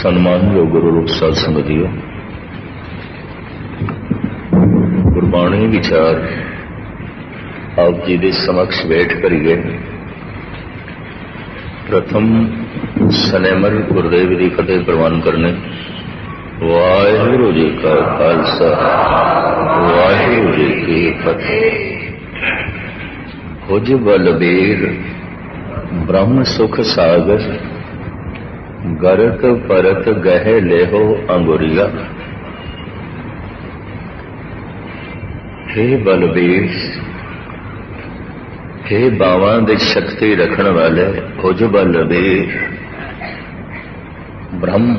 सन्मानयोग गुरु रूप साध संगतियों, गुरबाणी विचार आप जी के समक्ष बैठ करिए। प्रथम सनेमर गुरुदेव की फतेह प्रवान करने। वाहिगुरु जी का खालसा, वाहिगुरु जी की फतेह। भुज बलबीर ब्रह्म सुख सागर, गरत परत गहे लेहो अंगुरिया। हे बलबीर, हे बावां दी शक्ति रखण वाले, भुज बलबीर ब्रह्म,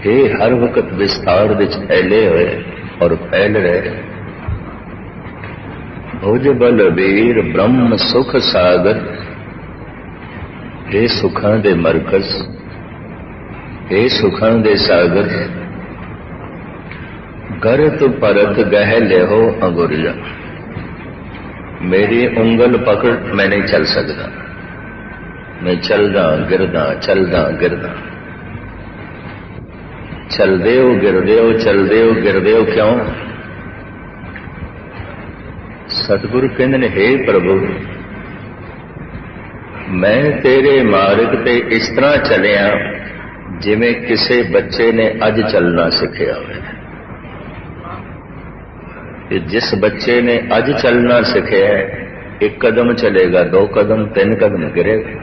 हे हर वक्त विस्तार विच फैले हुए और फैल रहे। भुज बलबीर ब्रह्म सुख सागर, हे सुखां दे मरकज, हे सुखां दे सागर। गरत परत गह लेहो अंगुरिया। मेरी उंगल पकड़ मैं नहीं चल सकता, मैं चलदा गिरदा चलदा गिरदा। चलदे हो गिरदे हो, चलदे हो गिरदे हो, क्यों? सतगुरु कहंदे ने, हे प्रभु मैं तेरे मार्ग ते इस तरह चलिया जिवें किसी बच्चे ने अज चलना सीखिया हो। जिस बच्चे ने अज चलना सीखिया है, एक कदम चलेगा, दो कदम, तीन कदम गिरेगा।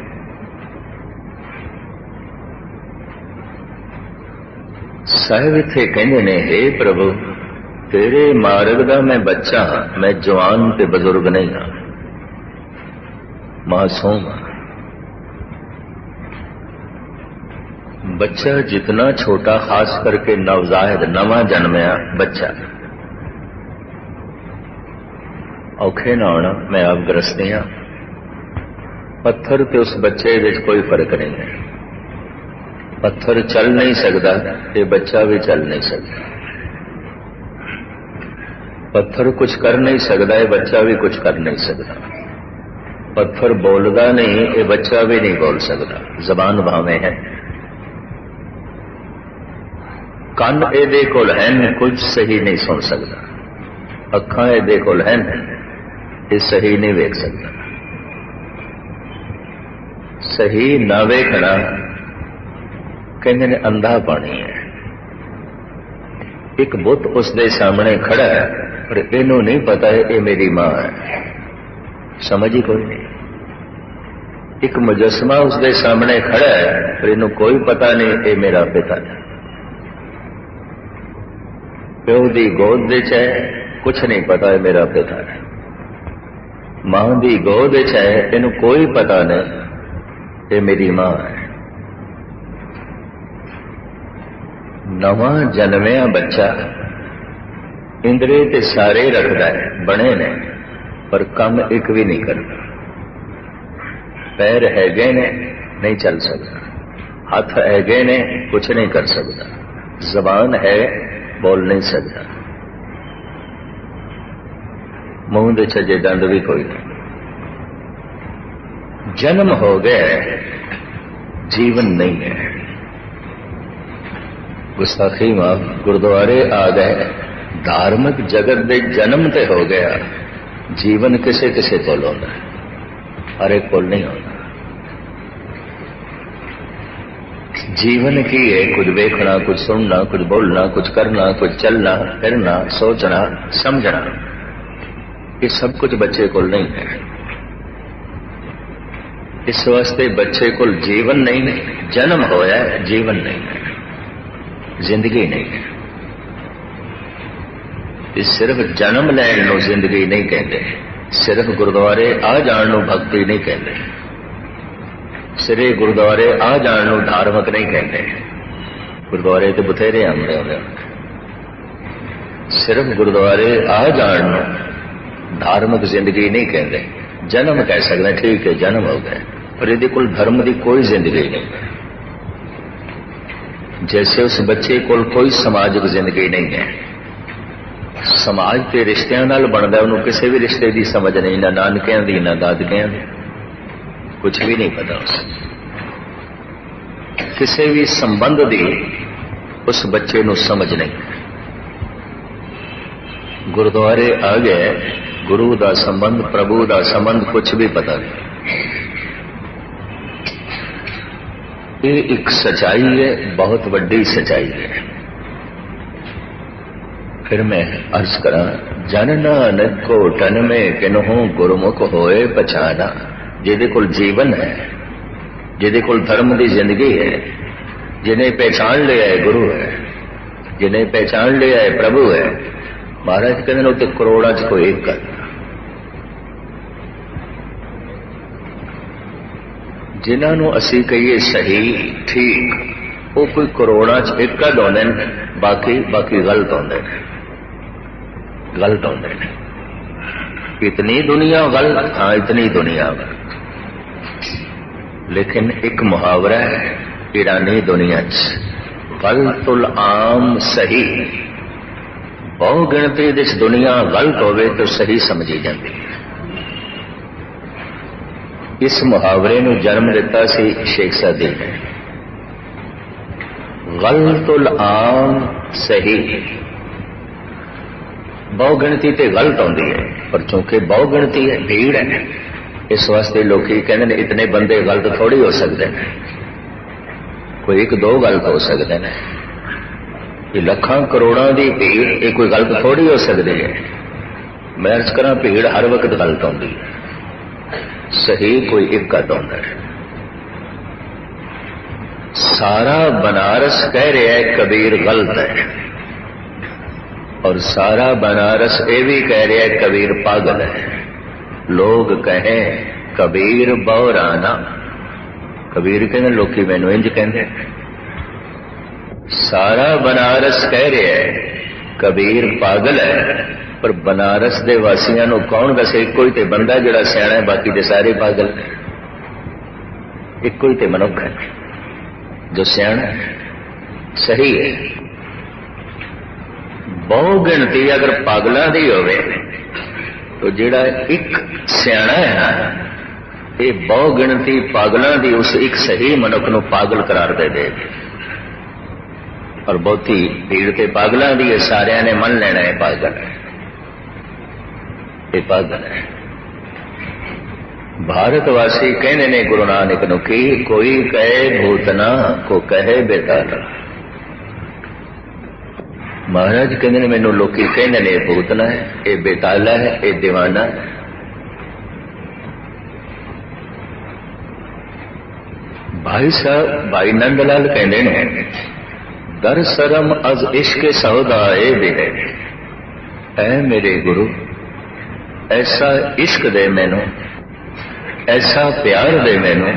साहिब इत्थे कहंदे ने, हे प्रभु तेरे मार्ग दा मैं बच्चा हाँ, मैं जवान ते बजुर्ग नहीं हाँ, मासूम हाँ। बच्चा जितना छोटा, खास करके नवजायद नवा जन्मया बच्चा, औखे ना होना, मैं आप ग्रस्ती हाँ। पत्थर ते उस बच्चे विच कोई फर्क नहीं है। पत्थर चल नहीं सकता, ये बच्चा भी चल नहीं सकता। पत्थर कुछ कर नहीं सकता, ये बच्चा भी कुछ कर नहीं सकता। पत्थर बोलदा नहीं, ये बच्चा भी नहीं बोल सकता। जबान भावें है, ਕੰਨ ਇਹਦੇ ਕੋਲ ਹਨ, ਕੁਝ ਸਹੀ ਨਹੀਂ ਸੁਣ ਸਕਦਾ। ਅੱਖਾਂ ਇਹਦੇ ਕੋਲ ਹਨ, ਇਹ ਸਹੀ ਨਹੀਂ ਵੇਖ ਸਕਦਾ। ਸਹੀ ਨਾ ਵੇਖਣਾ ਕਹਿੰਦੇ ਨੇ ਅੰਧਾ ਪਾਣੀ ਹੈ। ਇੱਕ ਬੁੱਤ ਉਸ ਦੇ ਸਾਹਮਣੇ ਖੜਾ ਹੈ, ਪਰ ਇਹਨੂੰ ਨਹੀਂ ਪਤਾ ਹੈ ਇਹ ਮੇਰੀ ਮਾਂ ਹੈ। ਸਮਝ ਹੀ ਕੋਈ ਨਹੀਂ। ਇੱਕ ਮੁਜੱਸਮਾ ਉਸ ਦੇ ਸਾਹਮਣੇ ਖੜਾ ਹੈ, ਪਰ ਇਹਨੂੰ ਕੋਈ ਪਤਾ ਨਹੀਂ ਇਹ ਮੇਰਾ ਪਿਤਾ ਹੈ। प्यो दी गोद विच है, कुछ नहीं पता है मेरा पिता है। मां दी गोद विच है, इनू कोई पता नहीं ये मेरी मां है। नवा जन्मिया बच्चा इंद्रे ते सारे रखता है, बने ने, पर काम एक भी नहीं करता। पैर हैगे ने, नहीं चल सकता। हाथ हैगे ने, कुछ नहीं कर सकता। जबान है, बोल नहीं सकता। मुंह दे छजे दंद भी कोई नहीं। जन्म हो गया, जीवन नहीं है। गुस्ताखी माफ, गुरुद्वारे आ गए, धार्मिक जगत दे जन्म ते हो गया, जीवन किसे किसे कोल होंदा है, हर एक कोल नहीं होता। जीवन की है कुछ देखना, कुछ सुनना, कुछ बोलना, कुछ करना, कुछ चलना फिरना, सोचना समझना, ये सब कुछ बच्चे को नहीं है। इस वास्ते बच्चे को जीवन नहीं है। जन्म होया है, जीवन नहीं है, जिंदगी नहीं है। ये सिर्फ जन्म लैण नूं जिंदगी नहीं कहते, सिर्फ गुरुद्वारे आ जाण नूं भक्ति नहीं कहते, सिरे गुरुद्वारे आ जाण नूं धार्मिक नहीं कहते। गुरुद्वारे तो बथेरे आंदे होंदे, सिर्फ गुरुद्वारे आ जाण नूं धार्मिक जिंदगी नहीं कहते। जन्म कह सकते, ठीक है जन्म हो गए, पर इहदे कोल धर्म की कोई जिंदगी नहीं है। जैसे उस बच्चे कोल कोई समाजिक जिंदगी नहीं है। समाज के रिश्तियां नाल बनदा, उन्होंने किसी भी रिश्ते की समझ नहीं, ना नानकियां दी ना दादकियां दी, कुछ भी नहीं पता उसे। किसी भी संबंध की उस बच्चे को समझ नहीं। गुरुद्वारे आ गए, गुरु का संबंध, प्रभु का संबंध कुछ भी पता नहीं। ये एक सच्चाई है, बहुत बड़ी सच्चाई है। फिर मैं अर्ज करा, जन नानक को टन में किन्हों गुरमुख होए पछाना। जिहदे कोल जीवन है, जिहदे कोल धर्म की जिंदगी है, जिन्हें पहचान लिया है गुरु है, जिन्हें पहचान लिया है प्रभु है, महाराज कहते उत्ते करोड़ा च कोई एक कर। जिन्होंने असी कहिए सही ठीक, वो कोई करोड़ा च एक कद आते हैं, बाकी गलत आते हैं, गलत आते हैं। इतनी दुनिया गलत, हाँ इतनी दुनिया गलत। लेकिन एक मुहावरा है ईरानी दुनिया गलतुल आम सही। बहु गिणती जिस दुनिया गलत होवे तो सही समझी जाती है। इस मुहावरे ਨੂੰ जन्म दिता सी शेख सादी ने। गलतुल आम सही, बहु गिणती ते गलत आती है, पर चूंकि बहु गिणती है, भीड़ है, इस वास्ते लोग कहते हैं इतने बंदे गलत थोड़ी हो सकते हैं। कोई एक दो गलत हो सकते हैं, ये लखां करोड़ों की भीड़ ये कोई गलत थोड़ी हो सकती है। मैं अर्ज करा भीड़ हर वक्त गलत आती है, सही कोई एक आता है। सारा बनारस कह रहा है कबीर गलत है, और सारा बनारस ये भी कह रहा है कबीर पागल है। लोग कहें कबीर बौराना, कबीर कहते लोग मैनू इंज कहते। सारा बनारस कह रहा है कबीर पागल है, पर बनारस के वासियों को कौन दसे? एको ही तो बंदा जिहड़ा सियाणा है, बाकी दे सारे पागल है। एको ही तो मनुख है जो सियाणा है, सही है। बहु गिणती अगर पागलों की होवे तो जिहड़ा एक सियाणा है ना, ये बहु गिणती पागलों की उस एक सही मनुख को पागल करार दे दे। और बहुती भीड़ के पागलों की सारिया ने मन लेना है पागल है, ये पागल है। भारतवासी कहने ने गुरु नानक नु की कोई कहे भूतना को कहे बेताला। महाराज कहते ने मैनू लोग कहने ने भूतना है, ये बेताला है, ये दीवाना है। भाई साहब भाई नंदलाल कहते ने दर शरम अज इश्क सौदा ए बेटे। ऐ मेरे गुरु ऐसा इश्क दे मैनू, ऐसा प्यार दे मैनू।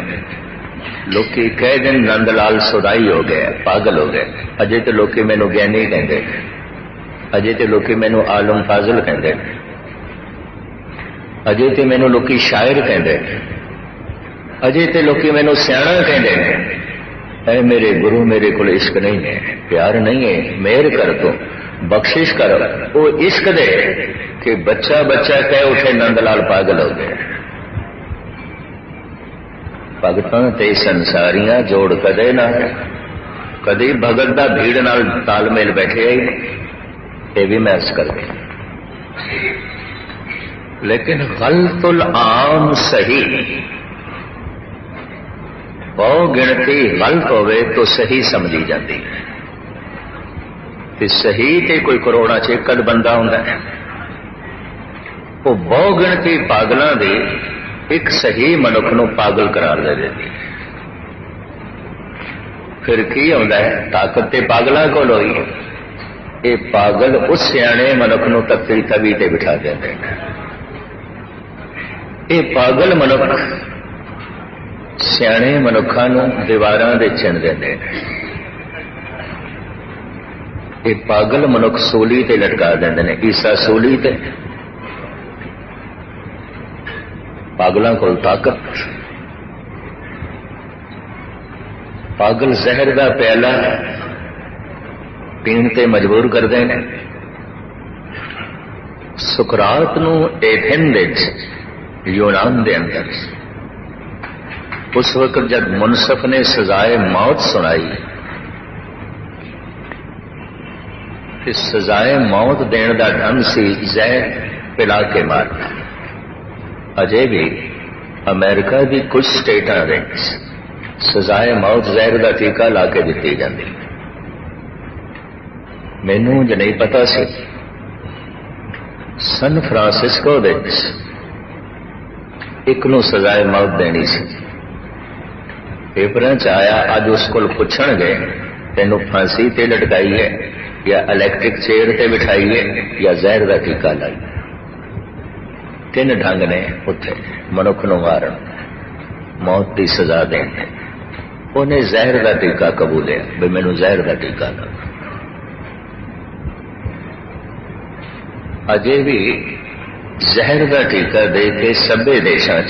लोग कह दिन नंदलाल सुदाई हो गया, पागल हो गए। अजे तो लोग मैनू ज्ञानी कहते, अजे तो लोग मैनू आलम फाजिल कहते, अजे तो मैनू लोग शायर कहते, अजे तो लोग मैनू सियाणा कहते। ऐ मेरे गुरु मेरे को इश्क नहीं है, प्यार नहीं है, मेहर कर तो बख्शिश कर। वो इश्क दे कि बच्चा बच्चा कह उठे नंदलाल पागल हो गया। भगतां ते संसारियां जोड़ कदे ना, कदी भगत दा भीड़ नाल तालमेल बैठे ही ये भी मैं अर्ज कर दिया। लेकिन गलतुल आम सही, बहु गिणती गलत होवे तो सही समझी जाती है। ते सही ते कोई करोड़ा च एक बंदा हुंदा है, वो बहु गिणती पागलों की एक सही मनुख को पागल करार दे देती है। फिर की होंदा है? ताकत ते पागलों को होई, ये पागल उस सियाणे मनुख को तत्ती तवी ते बिठा देते हैं। ये पागल मनुख सियाणे मनुखों दीवारां दे चिन देते हैं। ये पागल मनुख सूली ते लटका देंदे ने। ईसा सूली ते, पागलों को ताकत। पागल जहर का प्याला पीण ते मजबूर करते हैं। सुकरात नूं एथेन विच यूनान दे अंदर उस वक्त जब मुनसफ ने सजाए मौत सुनाई कि सजाए मौत देने का ढंग सी जहर पिला के मारना। अजे भी अमेरिका की कुछ स्टेटा में सजाए मौत जहर का टीका ला के दी जाती। मैनू जो नहीं पता सी सन फ्रांसिस्को एक नूं सजाए मौत देनी सी। पेपरां च आया, अज उस कोल पुछण गए तेनों फांसी ते लटकाई है या इलैक्ट्रिक चेयर ते बिठाई है या जहर का टीका लाई। तीन ढंग ने उत्थे मनुख नूं मारन, मौत की सजा देने। उन्हें जहर का टीका कबूलिया भी मैनू जहर का टीका ला। अजे भी जहर का टीका दे के सभे देशों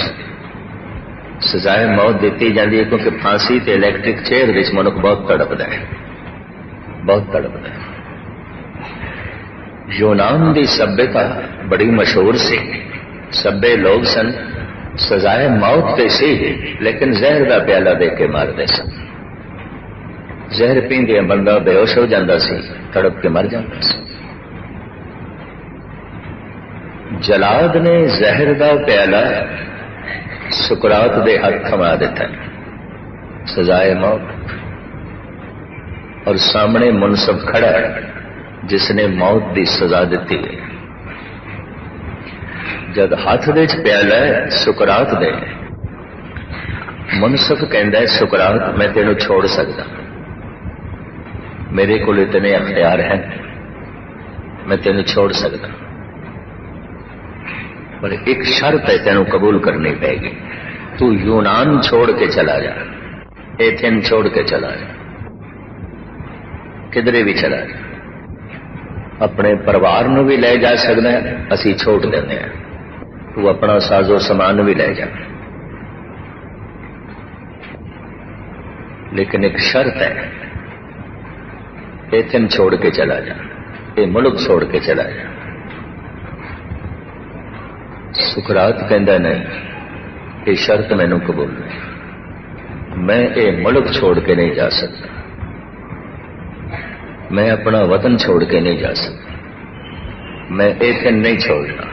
सजाए मौत दी जाती है, क्योंकि फांसी ते इलैक्ट्रिक चेयर विच मनुख बहुत तड़पता है, बहुत तड़पता है। यूनान की सभ्यता बड़ी मशहूर सी, सभे लोग सन सजाए मौत ते सी, लेकिन जहर का प्याला दे के मारते सन। जहर पींदे बंदा बेहोश हो जाता सी, तड़प के मर जाता सी। जलाद ने जहर का प्याला सुकरात दे हाथ थमा दिता, सजाए मौत, और सामने मुनसफ खड़ा है जिसने मौत की सजा दी है। जब हाथ दे प्याला है सुकरात दे, मुनसफ कहता है सुकरात मैं तेनों छोड़ सकता, मेरे को इतने अख्तियार हैं, मैं तेनों छोड़ सकता, पर एक शर्त है तेनों कबूल करनी पड़ेगी। तू यूनान छोड़ के चला जा, एथेन छोड़ के चला जा, किधरे भी चला जा, अपने परिवार नूं भी ले जा सकदा है, असी छोड़ देंगे। तू अपना साजो समान भी ले जा, लेकिन एक शर्त है, एथेन छोड़ के चला जा, ये मुल्क छोड़ के चला जा। सुकरात कहता नहीं, ये शर्त मैनू कबूल नहीं, मैं ये मुल्क छोड़ के नहीं जा सकता, मैं अपना वतन छोड़ के नहीं जा सकता, मैं एथेन नहीं छोड़ना।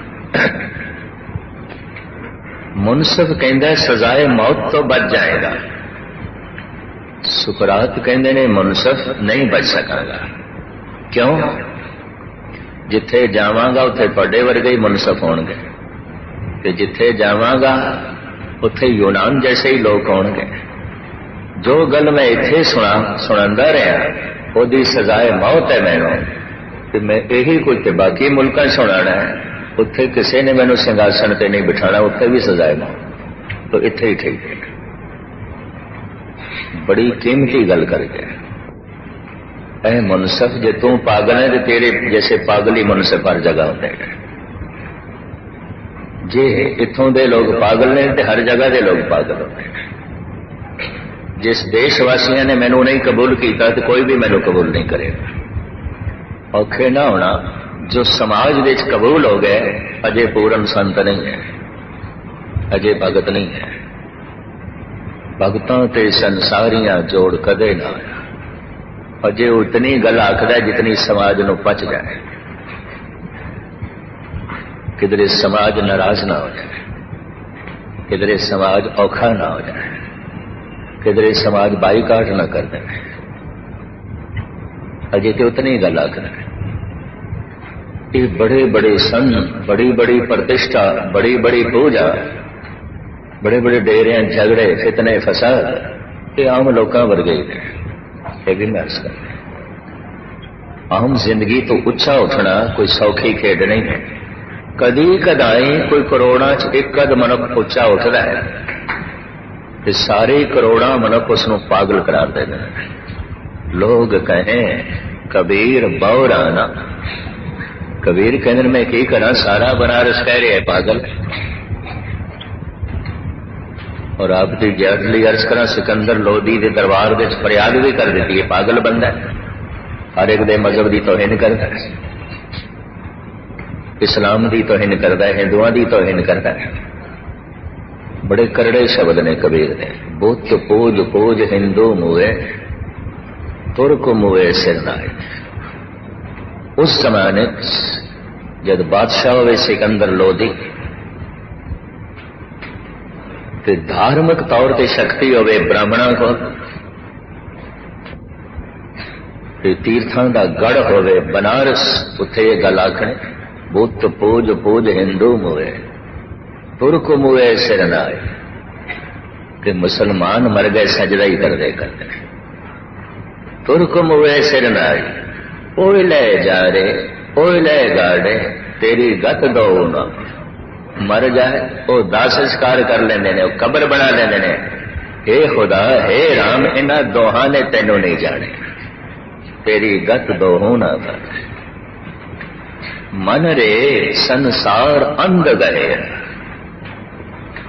मुनसफ कहता सजाए मौत तो बच जाएगा, सुकरात कहते ने मुनसफ नहीं बच सकांगा। क्यों? जिथे जावांगा उथे पढ़े वर्गे ही मुनसफ होणगे, ते जिथे जावांगा उथे यूनान जैसे ही लोग होणगे। जो गल मैं इत्थे सुनांदा रहा ओदी सजाए मौत है मैनू, ते मैं यही कुछ बाकी मुल्कां सुनाना है, उत्थे किसी ने मैनू सिंघासन ते नहीं बिठाना, उत्थे भी सजाए मौत, तो इत्थे ही ठीक है। बड़ी कीमती गल कर गया ऐ मुनसफ, जे तू पागल है तो तेरे जैसे पागली मुनसफ हर जगह होते हैं। जे इथों दे लोग पागल ने तो हर जगह दे लोग पागल होते हैं। जिस देशवासियों ने मैनू नहीं कबूल किया तो कोई भी मैनू कबूल नहीं करेगा। औखे ना होना जो समाज विच कबूल हो गए अजे पूर्ण संत नहीं है, अजे भगत नहीं है। भगतों ते संसारियां जोड़ कदे ना आया, अजे उतनी गल आखदा जितनी समाज नूं पच जाए, किधरे समाज नाराज ना हो जाए, किधरे समाज औखा ना हो जाए, किधरे समाज बाईकाट ना कर दे, अजे तो उतनी गल आखदा है। ये बड़े बड़े सन, बड़ी बड़ी प्रतिष्ठा, बड़ी बड़ी पूजा, बड़े बड़े डेरियां झगड़े फितने फसाद ये आम लोगों वर्गे ही है। ये भी मैं अर्ज कर आम जिंदगी तो उच्चा उठना कोई सौखी खेड नहीं है। कदी कदाई कोई करोड़ा च एक कद मनुख उच्चा उठता है तो सारे करोड़ा मनुख उसनों पागल करार देते हैं। लोग कहें कबीर बौराना, कबीर कहने मैं की करा, सारा बनारस कह रहे है पागल। और आपकी जर्ली अर्ज करा सिकंदर लोधी के दरबार के फरियाद भी कर दी है, पागल बंदा है, हर एक दे मजहब की तोहिन करता है, इस्लाम की तोहिन करता है, हिंदुओं की तोहिन करता है। बड़े करड़े शब्द ने कबीर ने। बुत पूज पूज हिंदू मुए, तुर्क मुए सिर नाए। उस जमाने जब बादशाह होवे सिकंदर लोधी ते धार्मिक तौर पर शक्ति होवे ब्राह्मणा को, तीर्थां दा गढ़ होवे बनारस, उत्थे ये गल आखणी बुत पूज पूज हिंदू मुए, तुर्क मुए सिर नाए। कि मुसलमान मर गए सजदा ही करदे करदे, तुर्क मुए सिर नाए। ओए ले जा रे ओए ले गाड़े, तेरी गत दो ना। मर जाए वो दाह संस्कार कर लेंदे ने, कब्र बना लेंदे ने। हे खुदा हे राम, इन्हां दोहां ने तैनू नहीं जाने, तेरी गत दोहू ना कर। मन रे संसार अंध गए,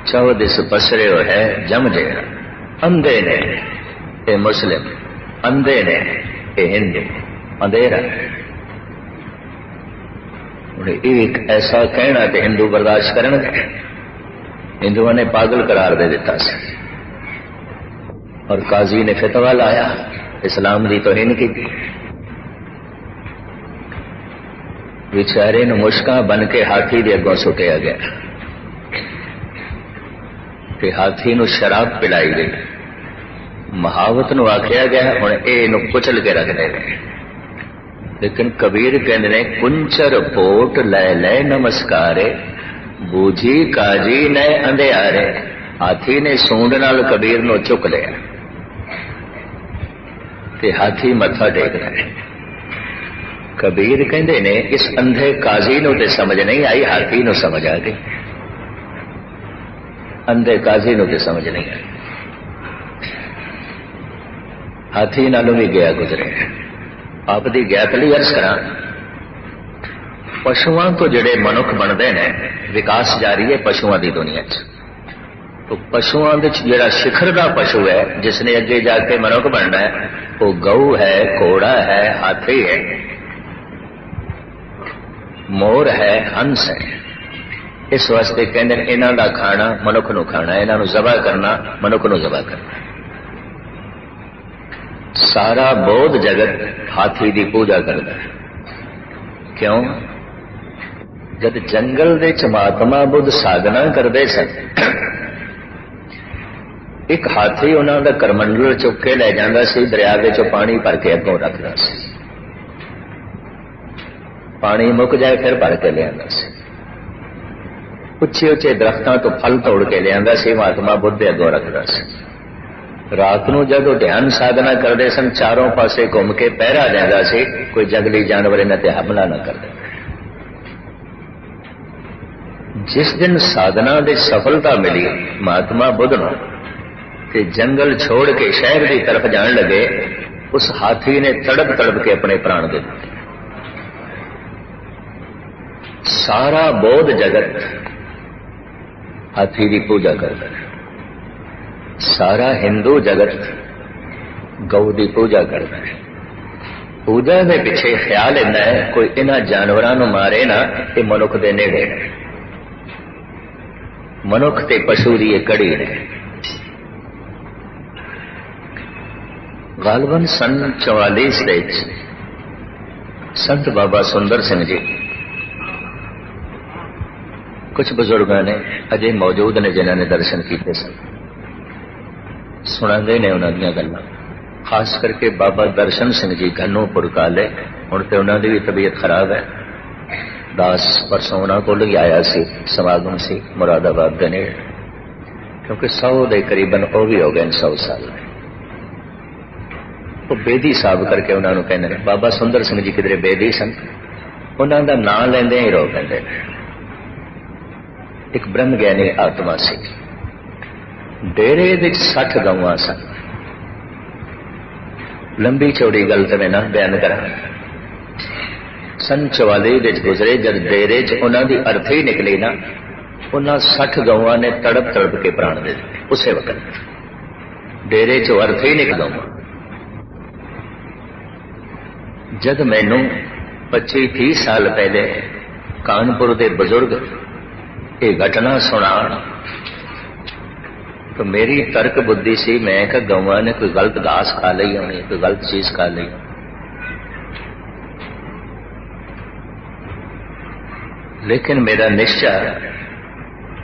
चौदिस पसरे है जम जेरा। अंधे ने ये मुस्लिम, अंधे ने ये हिंदू, अंधेरा। एक ऐसा कहना तो हिंदू बर्दाश्त करेंगे। हिंदुओं ने पागल करार दे दिता सी और काजी ने फतवा लाया, इस्लाम की तौहीन की। बेचारे नूं मुश्कां बन के हाथी दे अगों सुटिया गया कि हाथी नूं शराब पिलाई गई। महावत नूं आख्या गया हुण इहनूं कुचल के रख दे। लेकिन कबीर कहते ने कुंचर पोट लै लै नमस्कारे, बूझी काजी ने अंधियारे। हाथी ने सूंड नाल कबीर नूं चुक लिया कि हाथी मत्था टेक रहा है। कबीर कहते ने इस अंधे काजी नूं ते समझ नहीं आई, हाथी नूं समझ आ गई। अंधे काजी नूं ते समझ नहीं आई, हाथी नालों भी गया गुजरे। आप दी ज्ञात लई अर्ज करा, पशुओं तो जिहड़े मनुख बनते हैं, विकास जारी है पशुओं की दुनिया च। तो पशुओं दे जिहड़ा शिखर का पशु है, जिसने अगे जाके मनुख बनना है, वो गऊ है, घोड़ा है, हाथी है, मोर है, हंस है। इस वास्ते कहते हैं इन्हां दा खाना मनुख नूं खाना, इन्हां नूं ज़बह करना मनुख नूं ज़बह करना। सारा बौद्ध जगत हाथी की पूजा करता है। क्यों? जब जंगल दे च महात्मा बुद्ध साधना करते सन, एक हाथी उन्हों का करमंडल चुक के लै जाता सी, दरिया के चो पानी भर के अगों रखता सी। पानी मुक जाए फिर भर के लिया सी। उच्चे उच्चे दरख्तों तो फल तोड़ के लिया सी, महात्मा बुद्ध के अगों रखता सी। रात को जदों ध्यान साधना करते सन, चारों पासे घूम के पहरा देता सी, कोई जंगली जानवर इन्हां ते हमला न कर दे। जिस दिन साधना की सफलता मिली महात्मा बुद्ध नूं ते जंगल छोड़ के शहर की तरफ जान लगे, उस हाथी ने तड़प तड़प के अपने प्राण दे दिए। सारा बौद्ध जगत हाथी की पूजा करता है। सारा हिंदू जगत गऊ की पूजा करता है। पूजा के पिछे ख्याल इन्ना है, कोई इन्हां जानवरां नूं मारे ना, ये मनुख के नेड़े है। मनुख ते पशु की एक कड़ी है। गालबन सन 44 संत बाबा सुंदर सिंह जी, कुछ बुजुर्गों ने अजे मौजूद ने जिन्होंने ने दर्शन किए सन, सुनाते ने उन्होंने गल्लां। खास करके बाबा दर्शन सिंह जी घनूपुर काले, हुण ते उन्होंने भी तबीयत खराब है। दास परसों उन्होंने को ही आया सी, समागम सी मुरादाबाद के नेड़े, क्योंकि 100 के करीबन वो भी हो गए 100 साल। वो बेदी साहब करके उन्होंने कहते हैं, बाबा सुंदर सिंह जी किधरे बेदी सन, उन्हों का नाम लेंदे ही रो पेंदे। एक ब्रह्म ज्ञानी आत्मा सी। डेरे विच 60 गऊआं सन। लंबी चौड़ी गल तो मैं ना बयान करा। सन 44 गुजरे, जब डेरे च उन्हां दी अर्थी निकली ना, उन्हां 60 गऊआं ने तड़प तड़प के प्राण दे दिते। उसे वक्त डेरे चो अर्थी निकल गऊआं। जब मैनू 25-30 साल पहले कानपुर के बुजुर्ग ये घटना सुना, तो मेरी तर्क बुद्धि सी, मैं कहा गौवां ने कोई गलत घास खा ली होनी, कोई गलत चीज खा ली। लेकिन मेरा निश्चय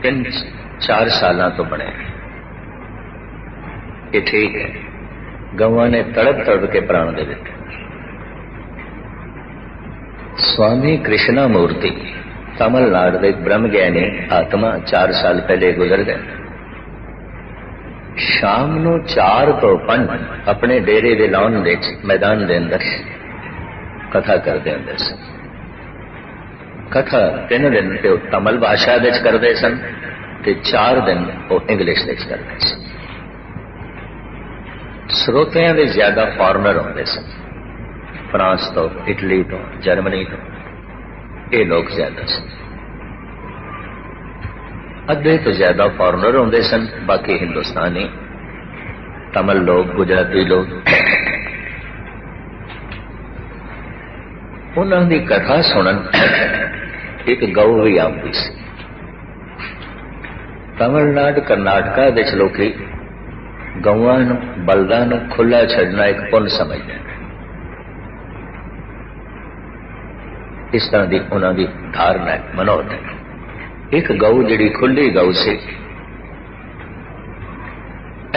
3-4 सालों तो बने ये ठीक है, गौवां ने तड़प तड़प के प्राण दे दिते। स्वामी कृष्णा मूर्ति तमिलनाडु के ब्रह्म ज्ञानी आत्मा 4 साल पहले गुजर गए। शाम ਨੂੰ 4 ਤੋਂ 5 अपने डेरे ਦੇ ਲਾਉਣ ਦੇ मैदान ਦੇ अंदर कथा करते ਹੁੰਦੇ ਸਨ। कथा 3 दिन ਤੇ ਉਹ तमिल भाषा ਦੇ ਵਿੱਚ ਕਰਦੇ ਸਨ ਤੇ 4 दिन ਉਹ इंग्लिश ਦੇ ਵਿੱਚ ਕਰਦੇ ਸਨ। ਸਰੋਤਿਆਂ ਦੇ ਜ਼ਿਆਦਾ ਫੋਰਨਰ ਹੁੰਦੇ ਸਨ, फ्रांस तो, इटली तो, जर्मनी तो, ये लोग ज्यादा सन। अद्धे तो ज्यादा फॉरनर होंगे सन, बाकी हिंदुस्तानी, तमिल लोग, गुजराती लोग। उन्होंने कथा सुनन एक गौ भी आती सी। तमिलनाडु कर्नाटका दे लोकी गौवां नूं बलदां नूं खुला छड्डना एक पुण्य समझते हैं। इस तरह की उन्होंने धारणा है, मनोरथ है। एक गौ जी खुली गौ से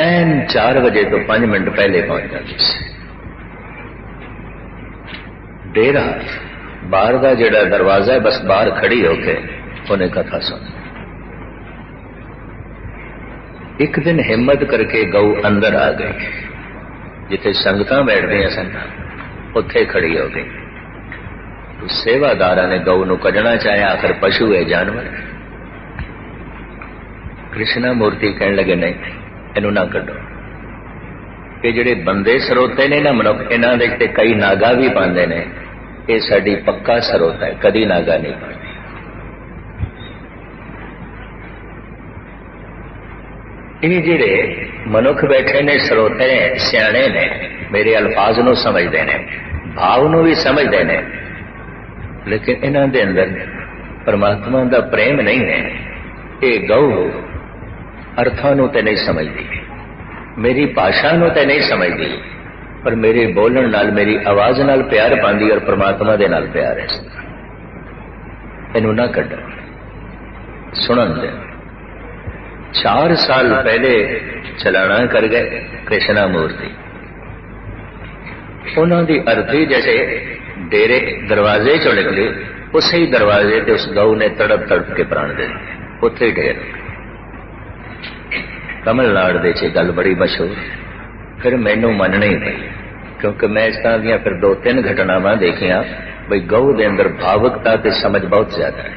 एन 4 बजे तो 5 मिनट पहले पहुंच जाती सी। डेरा बाहर का जिहड़ा दरवाजा है, बस बाहर खड़ी होके उन्हें कथा सुन। एक दिन हिम्मत करके गौ अंदर आ गई, जिथे संगतां बैठदियां सन उत्थे खड़ी हो गई। सेवादारा ने गौ नूं कढना चाहे, आखिर पशु है, जानवर। कृष्णा मूर्ति कहने लगे नहीं, इनू ना कढो। ये जिहड़े बंदे सरोते ने ना मनुख, इन्हां दे ते कई नागा भी पांदे ने, ये साडी पक्का सरोता है, कदी नागा नहीं पांदे। ये जिहड़े मनुख बैठे ने सरोते ने, सियाणे ने, मेरे अल्फाज नूं समझदे ने, भाव नूं भी समझदे ने, लेकिन इन्हां दे अंदर परमात्मा दा प्रेम नहीं है। ये गौ अर्थां नूं ते नहीं समझदी, मेरी भाषा नूं ते नहीं समझदी, पर मेरे बोलण नाल, मेरी आवाज नाल प्यार पांदी और परमात्मा दे नाल प्यार है। इनू ना कढो, सुनन दे। 4 साल पहले चलाना कर गए कृष्णा मूर्ति। उन्हों की अर्थी जैसे डेरे दरवाजे चो निकले, उसे ही दरवाजे ते उस गऊ ने तड़प तड़प के प्राण दे दिए। उत्थे ढेर तमिलनाडु दे च गल बड़ी मशहूर। फिर मैनू मननी पई, क्योंकि मैं इस तरह दी फिर 2-3 घटनावां देखियां बई गऊ दे अंदर भावुकता ते समझ बहुत ज्यादा है।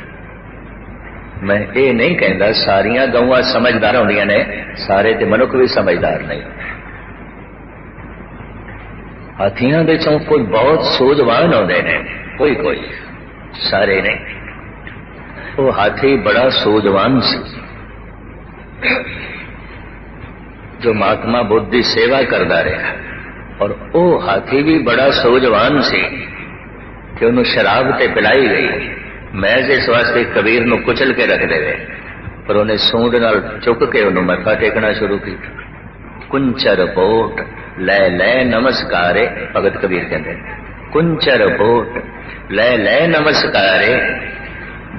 मैं ये नहीं कहता सारियां गऊआं समझदार होंदियां ने, सारे ते मनुख भी समझदार नहीं। हाथियों दे चों कोई बहुत सूझवान होंदे ने, कोई कोई, सारे नहीं। वो हाथी बड़ा सूझवान सी, जो महात्मा बुद्ध की सेवा करता रहा, और वो हाथी भी बड़ा सूझवान सी कि उन्होंने शराब ते पिलाई गई। महज इस वास्ते कबीर नूं कुचल के रख देवे, पर उन्हें सूंड नाल चुक के उन्होंने मत्था टेकना शुरू किया। कुंचर पोट लै लै नमस्कारे, भगत कबीर कहते कुंचर पोट लै लै नमस्कारे,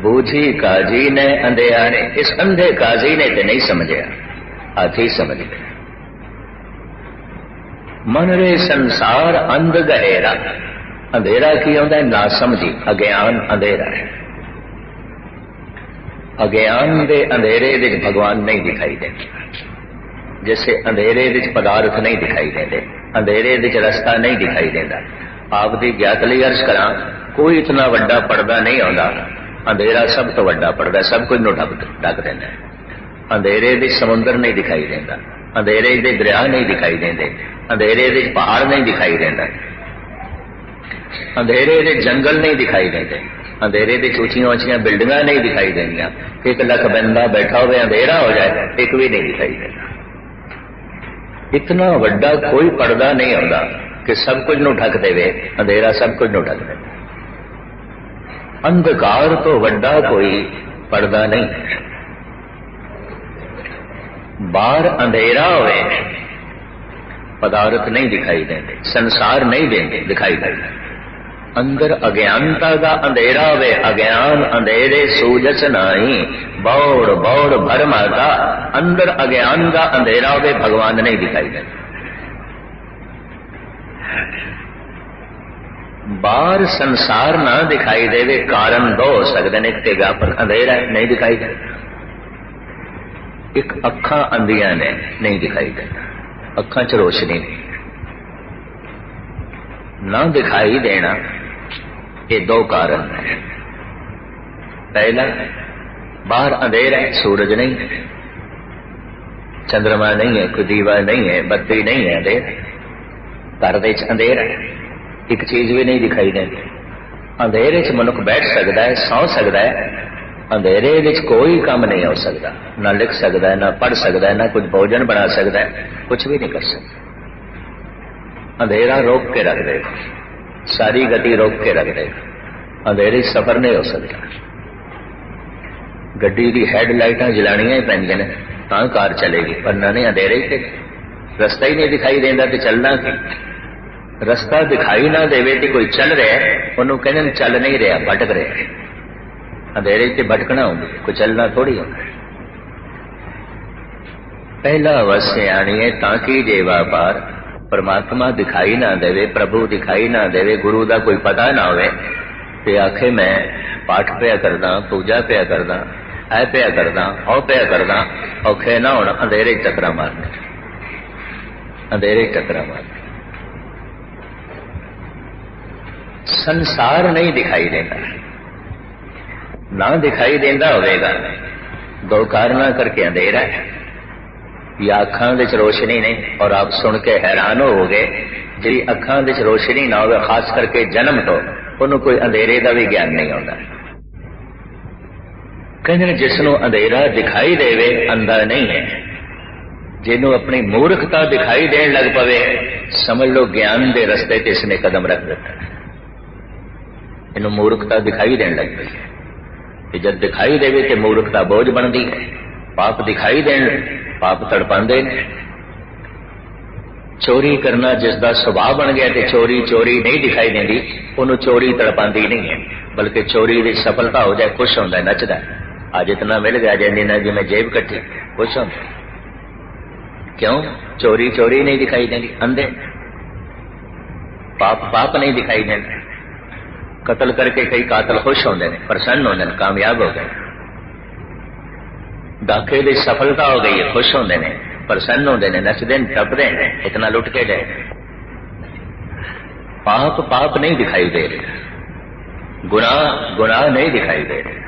बूझी काजी ने अंधेरे। इस अंधे काजी ने तो नहीं समझा, हाथी समझ गया। मन रे संसार अंध गहेरा। अंधेरा की होता है? ना समझी, अज्ञान अंधेरा है। अज्ञान दे अंधेरे विच भगवान नहीं दिखाई देते, जैसे अंधेरे विच पदार्थ नहीं दिखाई देते, अंधेरे विच रास्ता नहीं दिखाई देता। आप दी ज्ञात लई अर्ज करा, कोई इतना वड्डा पर्दा नहीं आता। अंधेरा सब तो वड्डा पर्दा, सब कुछ नूं ढक देता है। अंधेरे विच समुद्र नहीं दिखाई देता, अंधेरे दे दरिया नहीं दिखाई देते, अंधेरे विच पहाड़ नहीं दिखाई देता, अंधेरे दे जंगल नहीं दिखाई देते, अंधेरे दे ऊंचियां ऊंचियां बिल्डिंगां नहीं दिखाई देंदियां। 1 लाख बंदा बैठा हुए अंधेरा हो जाए, एक भी नहीं दिखाई देता। इतना वड्डा कोई पर्दा नहीं होता कि सब कुछ नूं ढक देवे। अंधेरा सब कुछ नूं ढक दे। अंधकार तो वड्डा कोई पर्दा नहीं। बाहर अंधेरा होवे पदार्थ नहीं दिखाई देंगे, संसार नहीं देंगे दिखाई देंगे। अंदर अज्ञानता का अंधेरा होवे, अज्ञान अंधेरे सूझस नाही, बौड़ बौड़ भर माता। अंदर अज्ञान का अंधेरा होवे, भगवान नहीं दिखाई देंगे। बाहर संसार ना दिखाई देवे, कारण दो हो सकते ने, एक व्यापन अंधेरा नहीं दिखाई देता, एक अखा अंधिया ने नहीं दिखाई देता, अखा च रोशनी नहीं। ना दिखाई देना ये दो कारण है। पहला, बाहर अंधेरा है, सूरज नहीं है, चंद्रमा नहीं है, कोई दीवा नहीं है, बत्ती नहीं है, अंधेरा। घर दे अंधेरा है, एक चीज भी नहीं दिखाई देती। अंधेरे च मनुख बैठ सकता है, सौ सकता है, अंधेरे विच कोई काम नहीं हो सकता, ना लिख सकता है, ना पढ़ सकता है, ना कुछ भोजन बना सकता है, कुछ भी नहीं कर सकता। अंधेरा रोक के रख देगा, सारी गति रोक के रख देगा। अंधेरे सफर नहीं हो सकता। गड्डी की हैडलाइटा जलानिया ही पैंदियां ने तां कार चलेगी, वरना नहीं अंधेरे ही रस्ता ही नहीं दिखाई देता तो चलना की। रस्ता दिखाई ना देवे तो कोई चल रहा है, उन्होंने कहने चल नहीं रहा, भटक रहा है। अंधेरे से भटकना होगी, कोई चलना थोड़ी होगा। पहला अवश्य आनी है ताकि जेवा पार परमात्मा दिखाई ना देवे, प्रभु दिखाई ना देवे, गुरु का कोई पता ना होवे ते आखे मैं पाठ पिया करदा, पूजा पिया करदा, ऐ पिया करदा, औ पिया करदा, औखे ना होना अंधेरे चक्रा मारने, अंधेरे चक्रा मारने। संसार नहीं दिखाई देता, ना दिखाई देता होगा, दो कारणा करके अंधेरा है, या अखां विच रोशनी नहीं। और आप सुन के हैरान होगे, जी अखां विच रोशनी ना हो, खास करके जन्म तो उन्होंने कोई अंधेरे का भी ज्ञान नहीं आता। कहते जिसनों अंधेरा दिखाई देवे अंधा नहीं है। जिन्हों अपनी मूर्खता दिखाई देन लग पवे, समझ लो ज्ञान के रस्ते ते इसने कदम रख दिता। इन्हों मूर्खता दिखाई देन लग पई है। जब दिखाई देवे तो मूर्खता बोझ बनती है, पाप दिखाई देन पाप तड़पांदे ने। चोरी करना जिसका सुभाव बन गया तो चोरी चोरी नहीं दिखाई देती, उन्होंने चोरी तड़पांदी नहीं है, बल्कि चोरी की सफलता हो जाए खुश होता है, नचदा है। आज इतना मिल गया जैसे ना जी मैं जेब कट्टी, खुश होता। क्यों? चोरी चोरी नहीं दिखाई देती, अंधे। पाप पाप नहीं दिखाई देता। कतल करके कई कातल खुश होते हैं, प्रसन्न होते हैं, कामयाब हो गए। डाके की सफलता हो गई है, खुश होते हैं, प्रसन्न होते हैं, नचते टपते हैं, इतना लुट के गए। पाप पाप नहीं दिखाई दे रहे, गुनाह गुनाह नहीं दिखाई दे रहे,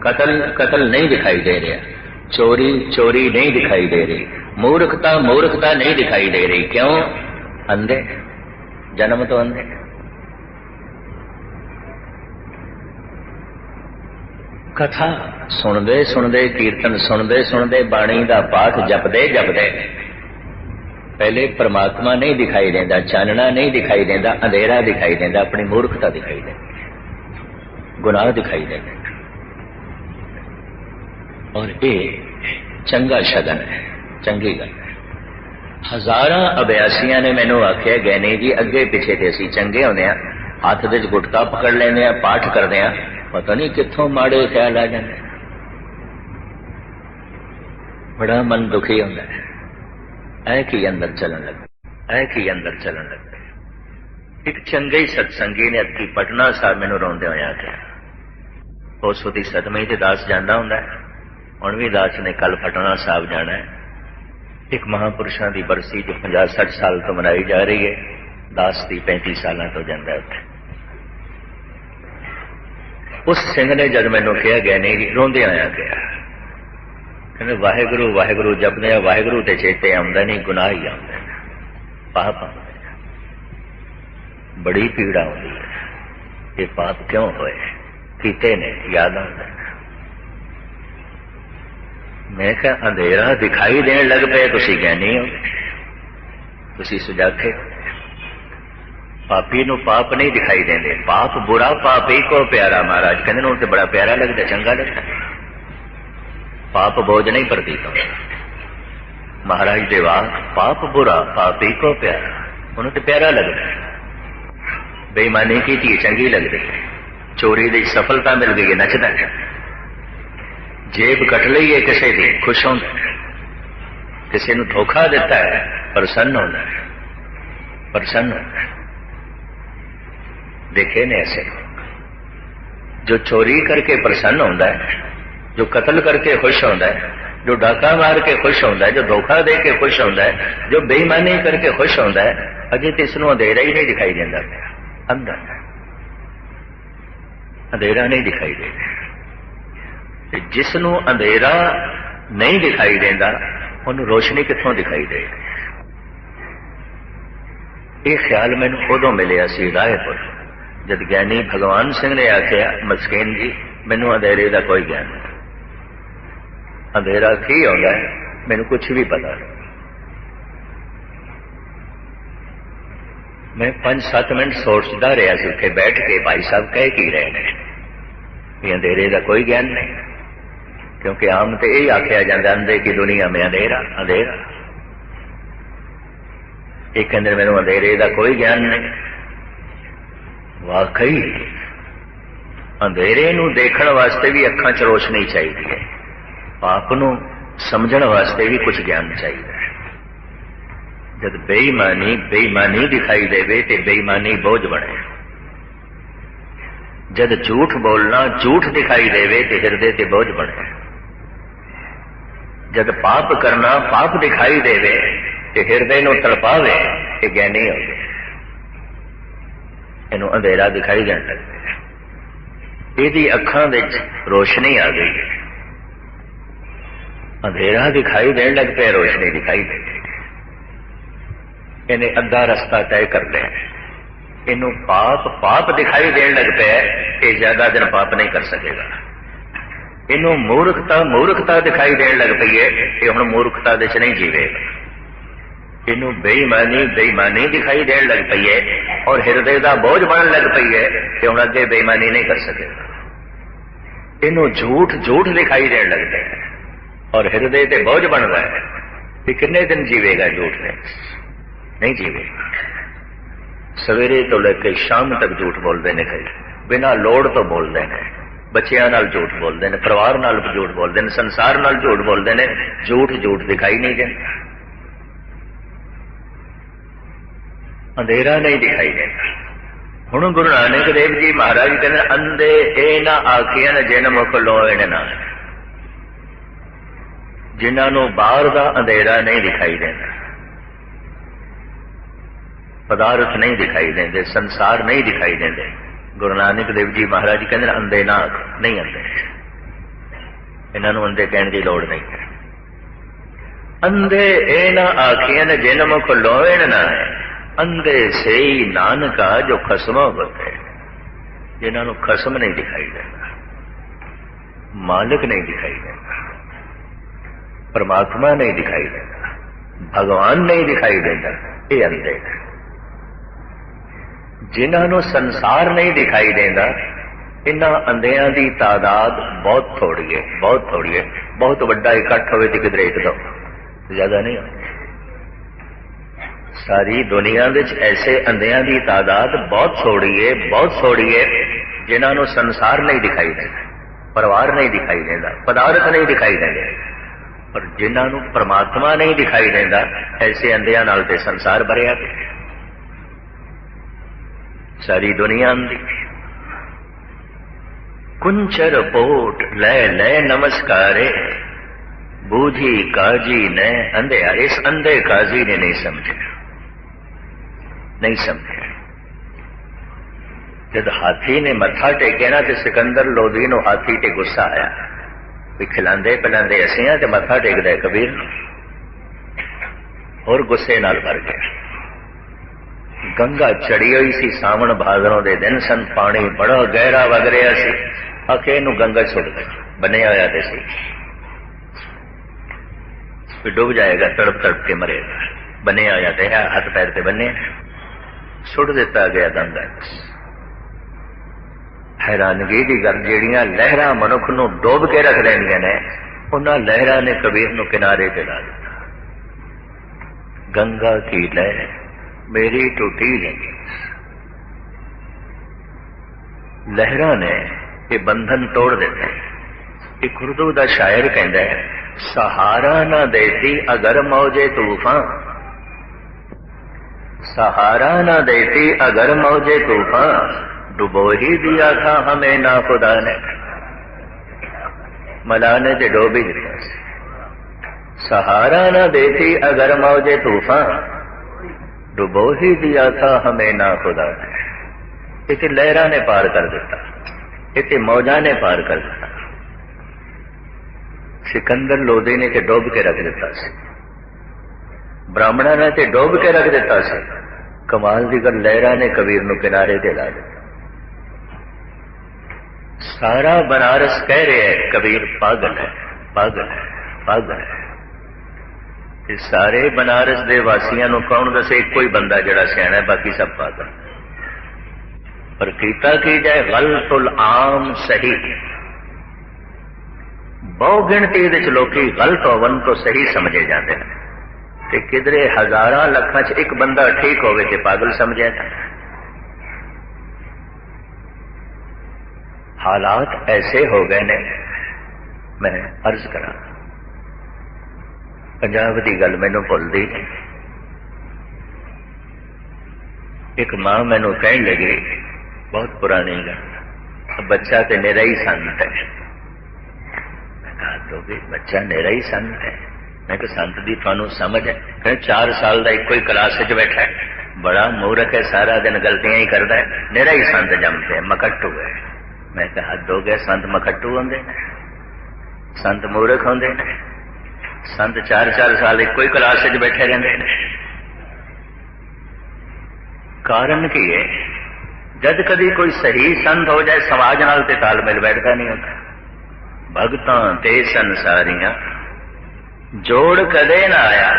कतल कतल नहीं दिखाई दे रहा, चोरी चोरी नहीं दिखाई दे रही, मूर्खता मूर्खता नहीं दिखाई दे रही। क्यों? अंधे, जन्म तो अंधे। कथा सुनते सुनते, कीर्तन सुनते सुनते, बाणी का पाठ जपदे जपदे पहले परमात्मा नहीं दिखाई देता, चानना नहीं दिखाई देता, अंधेरा दिखाई देता, अपनी मूर्खता दिखाई देती, गुनाह दिखाई देता। और ये चंगा शगन है, चंगी गल है। हजारां अभ्यासियां ने मैनू आख्या गैनी जी अगे पिछे ते असीं चंगे होंदे आ, हथ विच गुटका पकड़ लेंदे आ, पाठ करदे आ, पता नहीं कित्थों माड़े ख्याल आ जाते। बड़ा मन दुखी होता है, ऐ कि अंदर चलन लग, ऐ कि अंदर चलन लग। एक चंगे ही सत्संगी ने अद्धी पटना साहब मैनू रोंदे होए आख्या, उस वती सदमे च दास जांदा हुंदा है, हुण भी दास ने कल पटना साहब जाना है। एक महापुरुषों की बरसी जो 50-60 साल तो मनाई जा रही है, दास की 35 साल तो जाता है उत्थे। उस सिंह ने जब मैनू कहा गया नहीं रोंदे आया गया, कहते वाहेगुरु वाहेगुरु जपदे वाहेगुरु ते चेते आउंदा नहीं, गुनाह ही आउंदा, पाप आउंदा, बड़ी पीड़ा आउंदी है। ये पाप क्यों होए, कीते ने, याद आउंदा। मैं कहा अंधेरा दिखाई देने लग पे, तुसीं ज्ञानी हो, तुसीं सुजाखे हो। पापी नूं पाप नहीं दिखाई देंदे, पाप बुरा पाप ही को प्यारा। महाराज कहते हैं तो बड़ा प्यारा लगता, चंगा लगता, पाप बोझ नहीं प्रतीत होता। महाराज दे वाक पाप बुरा पापी को प्यारा, उन्होंने तो प्यारा लगता है। बेईमानी की थी चंगी लग रही है, चोरी की सफलता मिल गई है नचदा है, जेब कट ली है किसी की खुश होता है, किसी ने धोखा दिता है प्रसन्न होता है, प्रसन्न होता है। देखे ने ऐसे जो चोरी करके प्रसन्न होता है, जो कत्ल करके खुश होता है, जो डाका मार के खुश होता है, जो धोखा दे के खुश होता है, जो बेईमानी करके खुश होता है, अजे तो इसनों अंधेरा ही नहीं दिखाई देता पाया। अंदर अंधेरा नहीं दिखाई देता। जिसनों अंधेरा नहीं दिखाई देता उन्होंने रोशनी कितों दिखाई दे। ये ख्याल मैंने उदों मिलिया सी रायपुर, जब ज्ञानी भगवान सिंह ने आख्या मस्कीन जी मैनू अंधेरे का कोई ज्ञान नहीं, अंधेरा की होता है मैनू कुछ भी पता नहीं। मैं 5-7 मिनट सोचता रहा सी उठे बैठ के भाई साहब कह की रहे हैं अंधेरे का कोई ज्ञान नहीं, क्योंकि आम तो यही आख्या जाता अंधे की दुनिया में अंधेरा अंधेरा। एक कहते मैनू अंधेरे का कोई ज्ञान नहीं। वाकई अंधेरे नू देखण वास्ते भी अखां च रोशनी चाहिए है, पाप नू समझण वास्ते भी कुछ ज्ञान चाहिए। जब बेईमानी बेईमानी दिखाई देवे तो बेईमानी बोझ बने, जब झूठ बोलना झूठ दिखाई देवे तो हृदय ते बोझ बने, जब पाप करना पाप दिखाई देवे तो हृदय नू तड़पावे तो ज्ञानी हो गए। इनू अंधेरा दिखाई देने लग पिया, इहदी अखां विच रोशनी आ गई है। अंधेरा दिखाई देने लग पे रोशनी दिखाई दे, इन्हें अद्धा रास्ता तय कर लिया। इनू पाप पाप दिखाई देने लग पे ये ज्यादा दिन पाप नहीं कर सकेगा। इनू मूर्खता मूर्खता दिखाई देने लग पई है, ये हुण मूर्खता दे च नहीं जीवेगा। इनू बेईमानी बेईमानी दिखाई देने लग पई है और हृदय का बोझ बनने लग पई है कि हुण अगे बेईमानी नहीं कर सकेगा। इनू झूठ झूठ दिखाई देने लग पे और हृदय ते बोझ बन रहा है कि कितने दिन जीवेगा झूठ ने, नहीं जीवेगा। सवेरे तो लेकर शाम तक झूठ बोलते हैं, कई बिना लोड़ तो बोलते हैं, बच्चों नाल झूठ बोलते हैं, परिवार नाल झूठ बोलते हैं, संसार नाल झूठ बोलते हैं। झूठ झूठ दिखाई नहीं देता, अंधेरा नहीं दिखाई देता। हुण गुरु नानक देव जी महाराज कहते अंधे ए ना आखियन जिन मुख लोएण ना, जिन्होंने बाहर का अंधेरा नहीं दिखाई देता, पदार्थ नहीं दिखाई देते, संसार नहीं दिखाई देते। गुरु नानक देव जी महाराज कहते अंधे ना आख, नहीं अंधे, इन्हों अंधे कहने की लौड़ नहीं है। अंधे ए ना आखियन जिन मुख लोएण ना है, अंधे से ही नानका जो खसमा होते, जिन्होंने खसम नहीं दिखाई देता, मालिक नहीं दिखाई देता, परमात्मा नहीं दिखाई देता, भगवान नहीं दिखाई देता, ये अंधे है। जिन्होंने संसार नहीं दिखाई देता, इन्हां अंधियां की तादाद बहुत थोड़ी है, बहुत थोड़ी है। बहुत बड़ा इकट्ठ होवे तो किधर एक दो, ज्यादा नहीं हो। सारी दुनिया में ऐसे अंधियां की तादाद बहुत थोड़ी है, बहुत थोड़ी है, जिन्होंने संसार नहीं दिखाई देता, परिवार नहीं दिखाई देता, पदार्थ नहीं दिखाई देता, और जिन्होंने परमात्मा नहीं दिखाई देता, ऐसे अंधियां नाल ते संसार भरिया पिया। सारी दुनिया अंधी। कुंचर पोट ले ले नमस्कारे, बूझी काजी ने अंधे। इस अंधे काजी ने नहीं समझा, नहीं समझा। जब हाथी ने मथा टेके ना तो सिकंदर लोधी नूं हाथी ते गुस्सा आया भी खिलांदे पिलांदे असीं हां ते मथा टेकदा कबीर और गुस्से नाल भर गया। गंगा चढ़ी हुई सी, सावण भादरों के दिन सन, पानी बड़ा गहरा वग रहा सी। आके इनू गंगा सुट दे, बनिया होया ते सी, डूब जाएगा, तड़प तड़प के मरेगा। बनिया होया ते है, हाथ पैर ते बने, सुट दिता गया गंगा। हैरानगी की गल, जिहड़ियां लहरां मनुख नूं डोब के रख देंदियां ने, उन्हां लहरां ने कबीर नूं किनारे ते ला दिता। गंगा की लय मेरी टूटी नहीं। लहरां ने ये बंधन तोड़ देते हैं। एक उर्दू का शायर कहता है, सहारा न देती अगर मौजे तूफान, सहारा न देती अगर मौजे तूफान, डुबो ही दिया था हमें ना खुदा ने। मला ने तो डोब ही दिया। सहारा न देती अगर मौजे तूफान, डुबो ही दिया था हमें ना खुदा ने। इसे लहरा ने पार कर दिता, इसे मौजा ने पार कर दिता। सिकंदर लोधी ने तो डोब के रख दिता सी, ब्राह्मणा ने तो डोब के रख दिता सी। कमाल दी गल लहरा ने कबीर नूं किनारे ते ला दिता। सारा बनारस कह रहे है कबीर पागल है, पागल है, पागल है। ते सारे बनारस दे वासियां नूं कौन दसे? एक कोई बंदा जड़ा सियाणा है, बाकी सब पागल। पर कीता की जाए गलतुल आम सही। बहु गिणती विच लोकी गलत होवन तो सही समझे जाते हैं, ते किधरे हजारां लखां च एक बंदा ठीक होवे ते पागल समझिया जाता। हालात ऐसे हो गए ने। मैं अर्ज करा, पंजाब की गल मैनू भुलदी नहीं। एक मां मैनू कहन लगी, बहुत पुरानी गल, बच्चा तो मेरा ही संत है। मैं कहा तो भी बच्चा मेरा ही संत है। मैं कहा संत दी थानू समझ है? कहते 4 साल का एक कोई क्लास च बैठा है, बड़ा मूर्ख है, सारा दिन गलतियां ही करता है, मेरा ही संत जमते हैं, मकट्टू है। मैं कहा हद हो गया, संत मकट्टू होंगे, संत मूर्ख होंगे, संत 4-4 साल एक कोई क्लास च बैठे रहते हैं। कारण की है? जद कभी कोई सही संत हो जाए, समाज नाल ते तालमेल बैठता नहीं होता। भगतां ते संसारियां जोड़ कदे ना आया।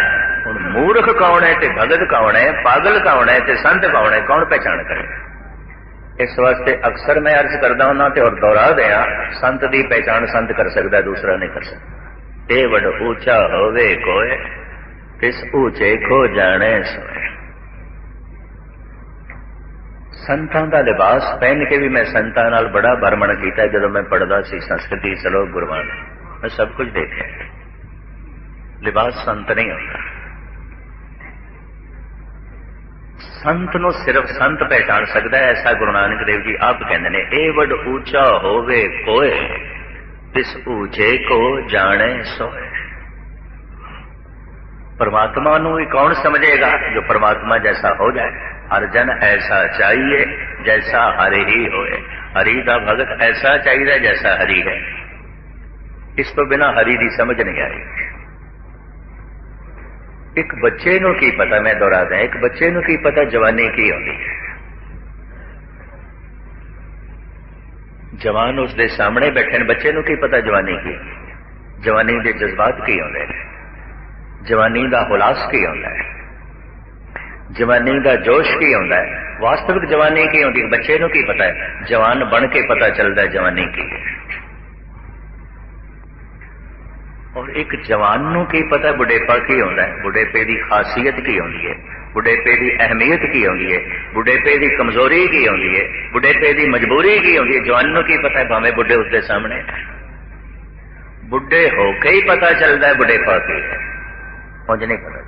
हुण मूर्ख कौन है ते भगत कौन है, पागल कौन है ते संत कौन है, कौन पहचान करे? इस वास्ते अक्सर मैं अर्ज करदा हुंदा ते और दोहरा दिया, संत दी पहचान संत कर सकदा, दूसरा नहीं कर सकता। ए वड ऊंचा होवे कोय, तिस ऊंचे को जाने सोए। संतां दा लिबास पहन के भी मैं संतां नाल बड़ा भरमण कीता। जदों मैं पढ़दा सी संस्कृति सलोक गुरबाणी, मैं सब कुछ देखा। लिबास संत नहीं होता। संत नूं सिर्फ संत पहचान सकता है, ऐसा गुरु नानक देव जी आप कहते हैं। ए वड ऊंचा होवे कोय, तिस ऊंचे को जाने सोए। परमात्मा नूं ही कौन समझेगा? जो परमात्मा जैसा हो जाए। हर जन ऐसा चाहिए जैसा हरि ही होए। हरि दा भगत ऐसा चाहिए जैसा हरि है। इस तो बिना हरि दी समझ नहीं आई। एक बच्चे नूं की पता, मैं दोहरा दें, एक बच्चे नूं की पता जवानी की होती है। जवान उसके सामने बैठे ने, बच्चे नूं की पता जवानी की। जवानी के जज्बात की होंदे ने, जवानी का हुलास की होंदा है, जवानी का जोश की होंदा है। वास्तविक जवानी की होंदी बच्चे नूं की पता है। जवान बन के पता चलता है जवानी की है। और एक जवान नूं की पता है बुढ़ेपा की होंदा है। बुढ़ेपे की खासियत की होंदी है, बुढ़ेपे की अहमियत की होंदी है, बुढ़ेपे की कमजोरी की होंदी है, बुढ़ेपे की मजबूरी की होंदी है। जवान नूं की पता है, भावें बुढ़े उसके सामने। बुढ़े होके ही पता चलता है बुढ़ेपा की है, मुझ नहीं पता।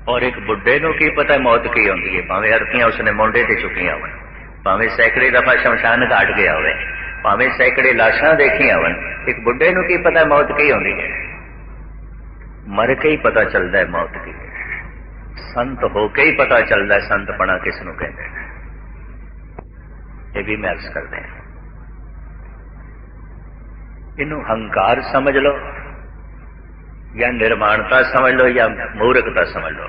और एक बुढ़े नूं की पता मौत की होंदी है, भावें अरतियां उसने मोंडे ते चुकियां होवन, भावें सैकड़े दफा शमशान घाट गया होवे, भावें सैकड़े लाशां देखियां होवन। एक बुढ़े नूं की पता मौत की होंदी है, मर के ही पता चलता है मौत की। संत होके ही पता चलता है संतपना किस नूं कहते हैं। ये भी मैं अर्ज करते हैं। इनू हंकार समझ लो या निर्माणता समझ लो या मूर्खता समझ लो।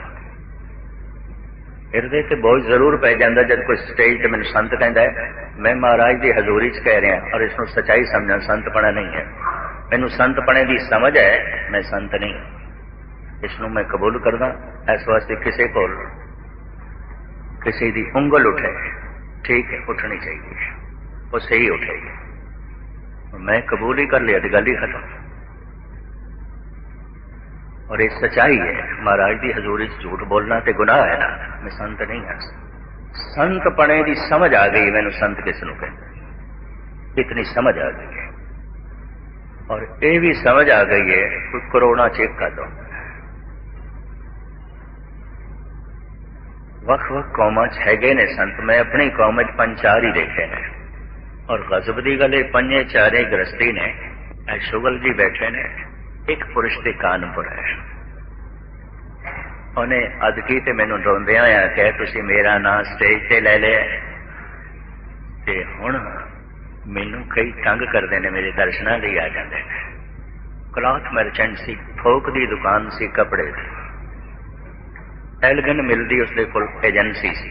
हिरदे से बोझ जरूर पै जाता जब कोई स्टेज ते मैंने संत कहता है, मैं महाराज की हजूरी च कह रहा और इसको सच्चाई समझा, संतपना नहीं है। मैनू संतपने की समझ है, मैं संत नहीं। इसनों मैं कबूल करदा। इस वास्ते किसी को किसी की उंगल उठे, ठीक है, उठनी चाहिए, वो सही उठेगी। मैं कबूल ही कर लिया तो गल ही खत्म। और ये सच्चाई है। महाराज की हजूरी झूठ बोलना तो गुनाह है ना। मैं संत नहीं हाँ। संत पने की समझ आ गई मैनू संत किस नूं कहंदे, इतनी समझ आ गई है। और ये भी समझ आ गई है कोई कोरोना चेक कर दो। वख वख कौमां च हैगे ने संत, मैं अपनी कौम च 5-4 ही देखे ने। और गजब की गल 5-4 गृहस्थी ने। शुगल जी बैठे ने, एक पुरुष ते कानपुर है। उन्हें अदकी ते मैनू रोंदिया आख्या तुसी मेरा नाम स्टेज ते ले लिया ते हुण मैनू कई तंग करते हैं, मेरे दर्शनां लई आ जाते हैं। क्लॉथ मर्चेंट सी, थोक की दुकान सी कपड़े की। एलगन मिलती उसके कोल एजेंसी सी,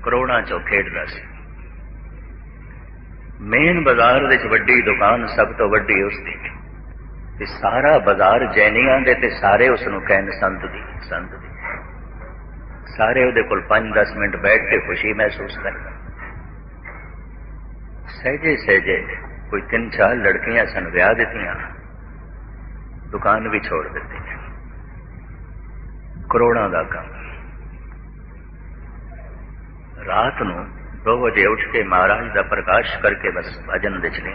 करोड़ां चो खेडदा सी। मेन बाजार विच वड्डी दुकान सब तो वड्डी उसकी ते सारा बाजार जैनियां दे ते सारे उसनूं कहन संत दी संत दी। सारे उहदे कोल 5-10 मिनट बैठ के खुशी महसूस करदा। सहजे सहजे कोई 3-4 लड़कियां सन, विआह दित्तियां, दुकान भी छोड़ दी। करोड़ां दा काम। रात नूं 2 बजे उठ के महाराज का प्रकाश करके बस भजन दिखने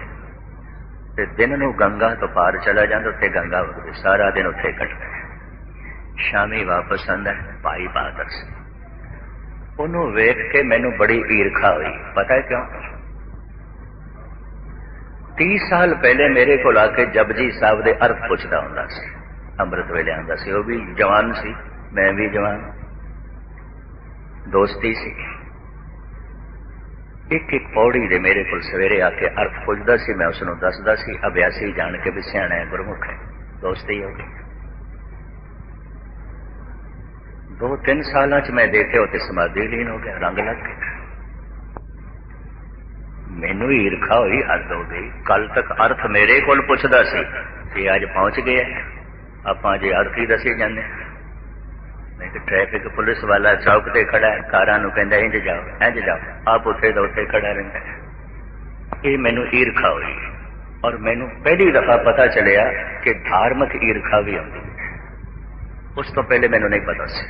ते दिन नूं गंगा तो पार चला जाता, उत्थे गंगा वगदी, सारा दिन उत्थे कटदा। शामी वापस आंदा भाई बहादुर सिंह। उन्होंने वेख के मैनू बड़ी ईर्खा हुई। पता है क्यों? 30 साल पहले मेरे को आके जपजी साहब के अर्थ पुछदा हुंदा सी, अमृत वेले आंदा सी। वो भी जवान सी, मैं भी जवान, दोस्ती सी। एक एक पौड़ी दे मेरे को सवेरे आके अर्थ पुछदा सी, मैं उसनूं दसदा सी। अभ्यासी जान के भी सियाणा है, गुरमुख है, दोस्ती हो गई। 2-3 साल मैं देखे होते समाधि लीन हो गया, रंग लग गया। मैनू ईर्खा हुई, हद हो गई। कल तक अर्थ मेरे को पुछदा सी, ये अज पहुंच गया आपां जे अर्थ ही दसी जाने। मैं कि ट्रैफिक पुलिस वाला चौक ते खड़ा है, कारां नूं कहंदा इंज जाओ, आप उत्थे दा उत्थे खड़ा रहिंदा है। ये मैनू ईर्खा हुई। और मैनू पहली दफा पता चलिया कि धार्मिक ईर्खा भी आती है। उस तो पहले मैनू नहीं पता सी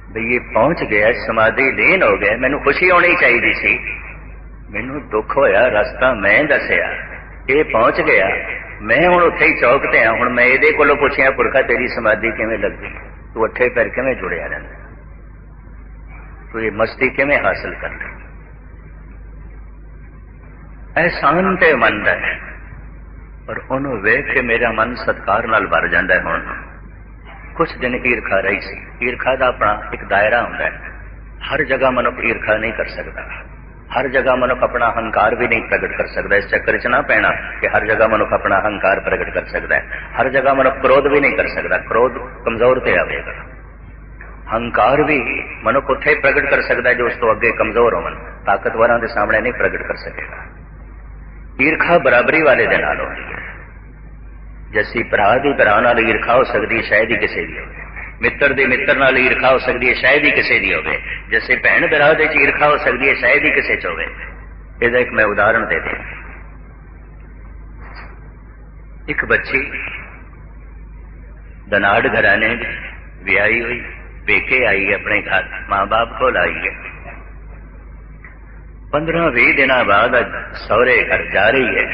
भाई ये पहुंच गया, समाधि लीन हो गया। मैनू खुशी होनी चाहिए सी, मैनू दुख होया रास्ता मैं दसिया, ये पहुंच गया। मैं हुण उत्थे ही चौक ते हाँ। हुण मैं इहदे कोलों पुछिया पुरखा तेरी समाधि किवें लगदी, तू अठे पैर किवें जुड़िया रहिंदा, तू ये मस्ती किवें हासिल कर ली। एहसान ते मनदा है। और उन्होंने वेख के मेरा मन सत्कार नाल भर जांदा है। हुण कुछ दिन ईर्खा रही सी। ईर्खा का अपना एक दायरा होंदा है। हर जगह मनुख ईर्खा नहीं कर सकता, हर जगह मनुख अपना अहंकार भी नहीं प्रकट कर सकता। इस चक्कर च ना पैना कि हर जगह मनुख अपना अहंकार प्रकट कर सकता है। हर जगह मनुख क्रोध भी नहीं कर सकता, क्रोध कमजोर ते आवेगा। अहंकार भी मनुख उत्थे प्रकट कर सकता है जो उस तो अगे कमजोर हो, ताकतवरां दे सामने नहीं प्रकट कर सकेगा। ईर्खा बराबरी वाले दे नाल होंदी है। जैसी भरा दी भरा नाल ईर्खा हो सकती है, शायद ही किसी की होवे। मित्र दी मित्र नाल ईर्खा हो सकती है, शायद ही किसी की होवे। जैसे भैन भरा दे ईर्खा हो सकती है, शायद ही किसी च होवे। इसदा एक मैं उदाहरण दे दें। एक बच्ची धनाड़ घराने विआही हुई, पेके आई है, अपने घर मां बाप को आई है। 15-20 दिन बाद सौरे घर जा रही है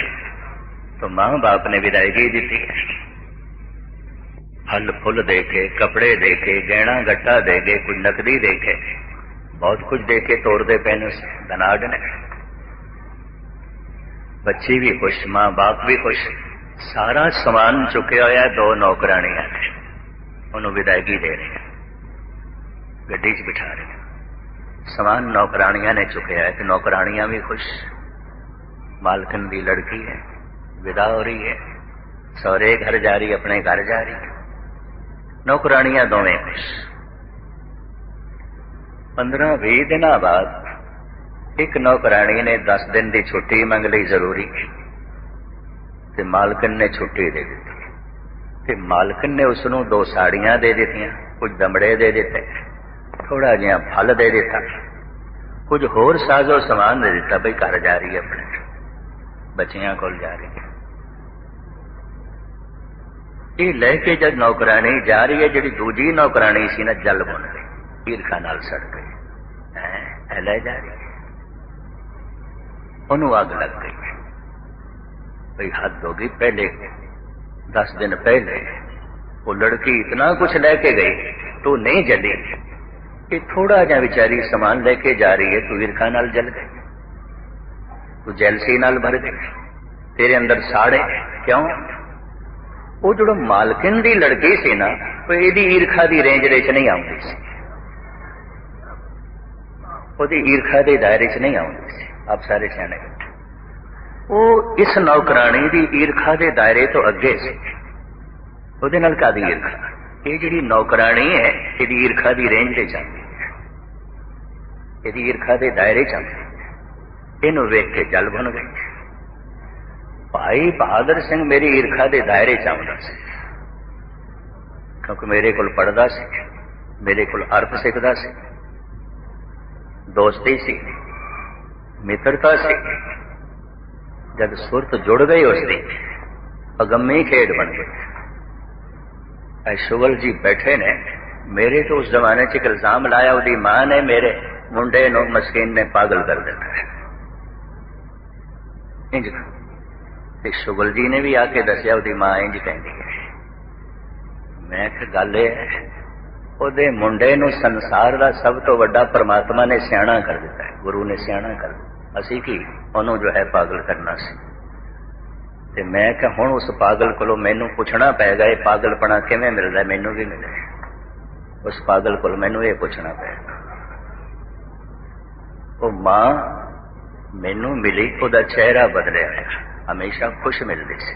तो मां बाप ने विदायगी दी थी। फल फुल देके, कपड़े देके, गहना गट्टा देके, कुछ नकदी देके, बहुत कुछ देके तोड़ते पैन धनाड़ ने। बच्ची भी खुश, मां बाप भी खुश। सारा समान चुकया होया 2 नौकरानियां ने उन्होंने विदायगी दे रहे हैं, गड्डी च बिठा रहे हैं। समान नौकरानियां ने चुकया है तो नौकरानियां भी खुश। मालकन की लड़की है, विदा हो रही है, सौरे घर जा रही, अपने घर जा रही है। नौकरानियां दोवें खुश। 15-20 दिन बाद एक नौकरानी ने 10 दिन की छुट्टी मंग ली, जरूरी, ते मालकन ने छुट्टी दे दी। ते मालकन ने उसनों 2 साड़ियां दे दी, कुछ दमड़े दे दिते, थोड़ा जिहा फल दे दिता, कुछ होर साजो समान दे दिता। बई घर जा रही है, अपने बच्चियां कोल जा रही है। ये लैके जब नौकरानी जा रही है, जी दूजी नौकरानी सी ना जल बुन गई, ईरखा नाल सड़ गई, लै जा रही है, उन्होंने अग लग गई। भाई हद हो गई, पहले 10 दिन पहले वो लड़की इतना कुछ लेके गई तो नहीं जली, कि थोड़ा जा बेचारी सामान लेके जा रही है, तू ईरखा नाल जल गई, तू जैलसी नाल भर गई, तेरे अंदर साड़े क्यों? वो जो मालकिन दी लड़की सी ना, वो यदी ईरखा दी रेंज च नहीं आती सी, ओदी ईरखा दे दायरे च नहीं आती सी। आप सारे सियाने बैठे, वो इस नौकरानी दी ईरखा दे दायरे तो अगे सी, ओदे नाल कादी ईरखा? ये जिहड़ी नौकरानी है, इहदी ईरखा दी रेंज ते जांदी है, इहदी ईरखा दे दायरे च आंदी है, इहनूं वेख के जल बन गई। भाई बहादुर सिंह मेरी ईरखा दे दायरे च आउंदा सी, क्योंकि मेरे कोल पढ़दा सी, मेरे कोल अर्थ सिखदा सी, दोस्ती सी, मित्रता सी। जब सुरत जुड़ गई उसकी, अगम्मी खेड बन गई। शुगल जी बैठे ने, मेरे तो उस जमाने च एक इल्जाम लाया, उसकी मां ने मेरे मुंडे नूं मस्कीन ने पागल कर दिता है। इंज शुगल जी ने भी आके दसिया, उसकी मां इंज कहती है। मैं गल उहदे मुंडे नूं संसार का सब तो वड्डा परमात्मा ने सियाणा कर दिता है, गुरु ने सियाणा कर दिता, असी की उन्होंने जो है पागल करना सी। ते मैं क्या हुण उस पागल कोलों मैनू पुछना पैगा, ये पागलपना किवें मिलदा है, मैनू भी मिले। उस पागल कोलों मैनू ये पुछना पैगा। वो मां मैनू मिली, उसदा चेहरा बदलिया है, हमेशा खुश मिलती सी।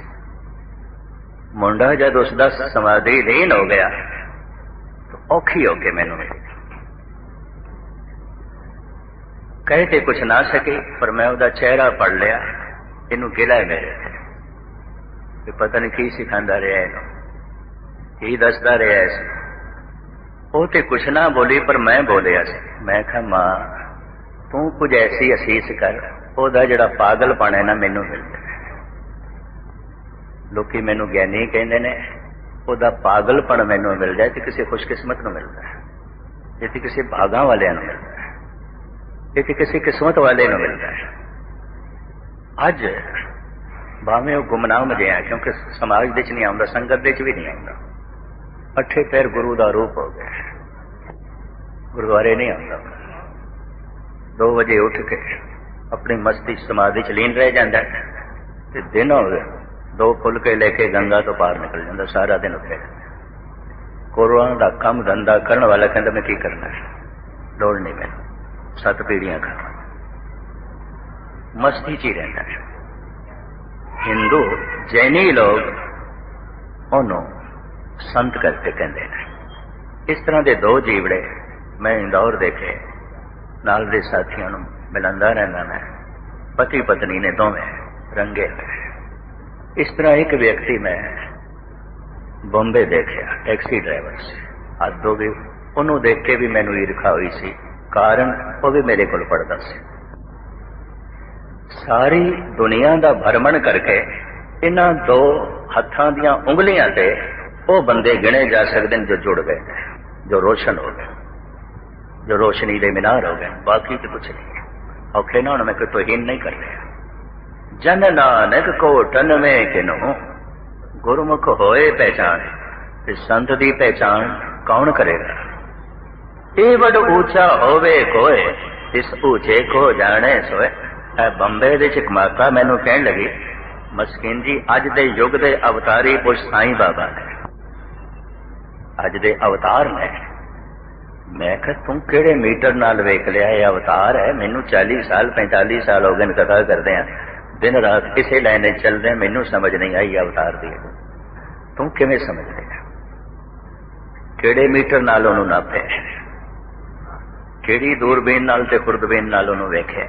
मुंडा जब उसका समाधि लीन हो गया तो औखी होके मैनू मिली, कहते कुछ ना सके, पर मैं उसका चेहरा पढ़ लिया। इनू गिला है मेरे से, पता नहीं की सिखांदा रहा, इनू की दसदा रहा इस। वो तो कुछ ना बोली, पर मैं बोलिया सी। मैं कहा मां तू कुछ ऐसी असीस कर, ओदा जड़ा पागलपन है ना मैनू मिलता। लोकी मैनू ज्ञानी कहते ने, ओदा पागलपन मैनू मिल जाए तो किसी खुशकिस्मत को मिलता है, ये तो किसी भागा वाले मिलता है, ये तो किसी किस्मत वाले को मिलता है। अज भावें वो गुमनाम जिहा, क्योंकि समाज विच नहीं आउंदा, संगत विच भी नहीं आउंदा, अठे पैर गुरु का रूप हो गया, गुरुद्वारे नहीं आउंदा। 2 बजे उठ के अपनी मस्ती समाधि च लीन रह जाता है, ते दिन हो गए 2 फुलके लेके गंगा तो पार निकल जाता, सारा दिन उत्थे। कोरोना का काम धंधा करने वाला कहता मैं की करना है, लोड़ नहीं मैंने, 7 पीढ़ियां खावा, मस्ती च ही रहता है। हिंदू जैनी लोग उन्होंने संत करके कहते हैं। इस तरह के 2 जीवड़े मैं इंदौर देखे, नाल दे साथियों को मिलंदा रहना, मैं पति पत्नी ने दोवें रंगे हुए। इस तरह एक व्यक्ति मैं बॉम्बे देखा, टैक्सी ड्राइवर से, हद हो गई, उन्होंने देख के भी मैनू ईर्खा हुई सी, कारण वो भी मेरे को पढ़ता सी। सारी दुनिया का भ्रमण करके इन्हां 2 हत्थां दियां उंगलियां ते वो बंदे गिने जा सकते हैं जो जुड़ गए, जो रोशन हो गए, जो रोशनी के मीनार हो गए, बाकी तो कुछ नहीं। औखे ना मैं कोई तोहीन नहीं कर रहा। जन नानक को टन में किनो गुरमुख होए पहचान, इस संत की पहचान कौन करेगा। ये बड़ ऊंचा होवे कोय, इस ऊंचे को जाने सोए। बंबे दे एक माता मैनू कहन लगी, मस्कीन जी अज दे युग दे अवतारी पुरुष साईं बाबा ने, अज दे अवतार ने। मैं कहा तू केड़े मीटर नाल वेख लिया, ये अवतार है। मैनू 40 साल 45 साल हो गए कथा करते हैं, दिन रात किसी लाइन चलते, मैनू समझ नहीं आई अवतार दी। तू किवें समझ लिया, केड़े मीटर नाल उन्होंने नापे, केड़ी दूरबीन नाल ते खुर्दबीन नाल उन्होंने वेख्या।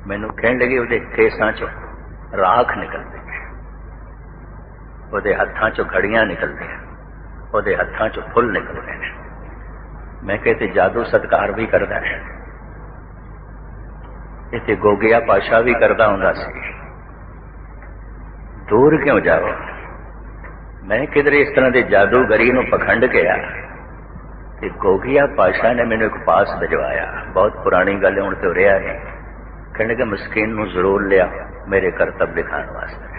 मैनू कहन लगी उहदे केसां चों राख निकलदी, उहदे हत्थां चों घड़ियां निकलदी, उहदे हत्थां चों फुल निकलदे हैं। मैं कहते जादू सत्कार भी करता है, इत्थे गोगिया पाशा भी करता हुंदा सी। दूर क्यों जाओ, मैं किधरे इस तरह के जादूगरी नूं पखंड किया कि गोगिया पातशाह ने मैंने एक पास भिजवाया। बहुत पुरानी गल हुण तो रहा नहीं। कहने के मस्कीन नूं जरूर लिया मेरे करतब दिखाने वास्ते।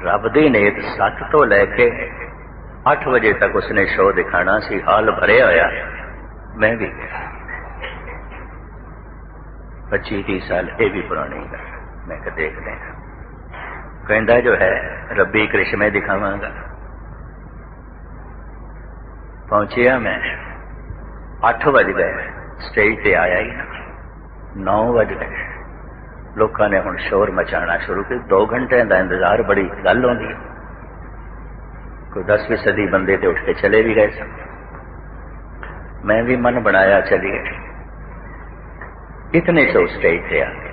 रब दी नीत 7 तो लैके 8 बजे तक उसने शो दिखाना सी। हाल भरिया होया। मैं भी गया 25-30 साल। ये भी पुरानी गल। मैं कहा देखते हैं। कहता जो है रब्बी करिश्मे दिखावांगा। पहुंचिया मैं 8 बज गए। स्टेज पे आया ही ना 9 बज गए। लोगों ने हुण शोर मचाना शुरू किया। 2 घंटे का इंतजार बड़ी गल होंदी। कोई 10वीं बंदे तो उठ के चले भी गए सन। मैं भी मन बनाया चलिए। इतने से स्टेज पे आ गया।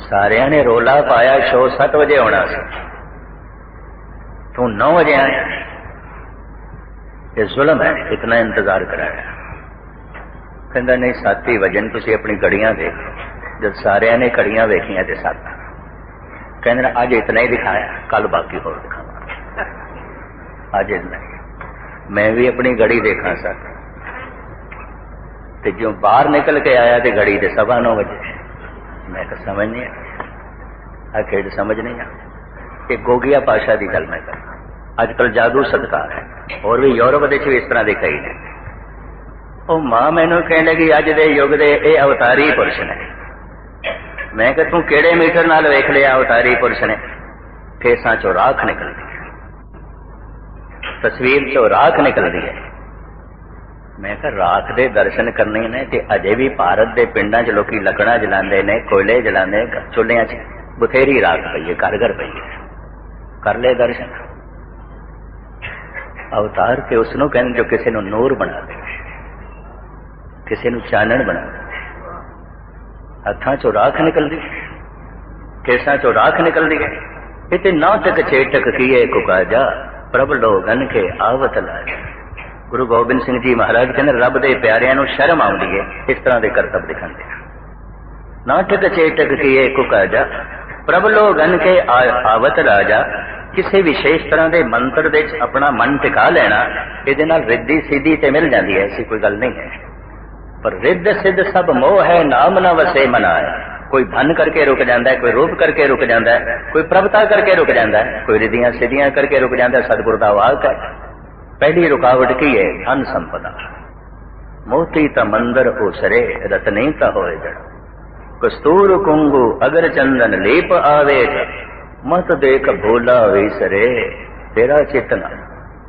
सारिया ने रोला पाया शो 7 बजे होना सी, तू 9 बजे आया। ये जुल्म है। इतना इंतजार कराया। कहता नहीं 7 ही वजन तुसी अपनी घड़ियां देखो। जब सारिया ने घड़ियां देखियां तो 7। कहते अज इतना ही दिखाया, कल बाकी होर दिखावा। अज इतना ही। मैं भी अपनी घड़ी देखा सर तो जो बाहर निकल के आया तो घड़ी तो 9:15 बजे। मैं तो समझ नहीं आ खेड समझ नहीं आ। कि गोगिया पातशाह की गल मैं करना। अजकल जादू सत्कार है और भी यूरोप के भी इस तरह के कई ने। वो मां मैनू कह लगी अज दे युग दे ये अवतारी पुरुष ने। मैं कहा तू केड़े मीटर नाल वेख लिया अवतारी पुरुष ने? फेसां चो राख निकलती है, तस्वीर चो राख निकलती है। मैं कहा राख दे दर्शन करने ने ते अजे भी भारत के पिंडां च लोग लकड़ा जलाते ने, कोयले जलाते, चुल्हियां च बथेरी राख पई है, घर घर पई है। कर ले दर्शन। अवतार के उसनों कहने जो किसी नूं नूर बना दे, किसी नूं चानण बना दे। हत्थां चो राख निकलदी, केसां चो राख निकलदी है। इते ना तक चेटक किए कुकाजा, प्रभ लोगन के आवत लाजा। गुरु गोबिंद सिंह जी महाराज कहते रब दे प्यारियां नूं शर्म आउंदी है इस तरह के करतब दिखाते हैं। नाटक चेटक किए कुकाजा, प्रभ लोगन के आवत राजा। किसी विशेष तरह के मंत्र दे अपना मन टिका लेना, इहदे नाल रिद्धि सिद्धि ते मिल जाती है। ऐसी कोई गल नहीं है। पर रिद्ध सिद्ध सब मोह है, नाम न वसे मनाया। कोई धन करके रुक जाता है, कोई रूप करके रुक जाता है, कोई प्रभता करके रुक जाता है, कोई रिद्धियां सिद्धियां करके रुक जाता है। सतगुरु दा वाक है। पहली रुकावट की है धन संपदा। मोती त मंदर उसरे, रतनी त होए जड़। कस्तूर कुंगु अगर चंदन लेप आवे, मत देख भोला विसरे तेरा चेतना।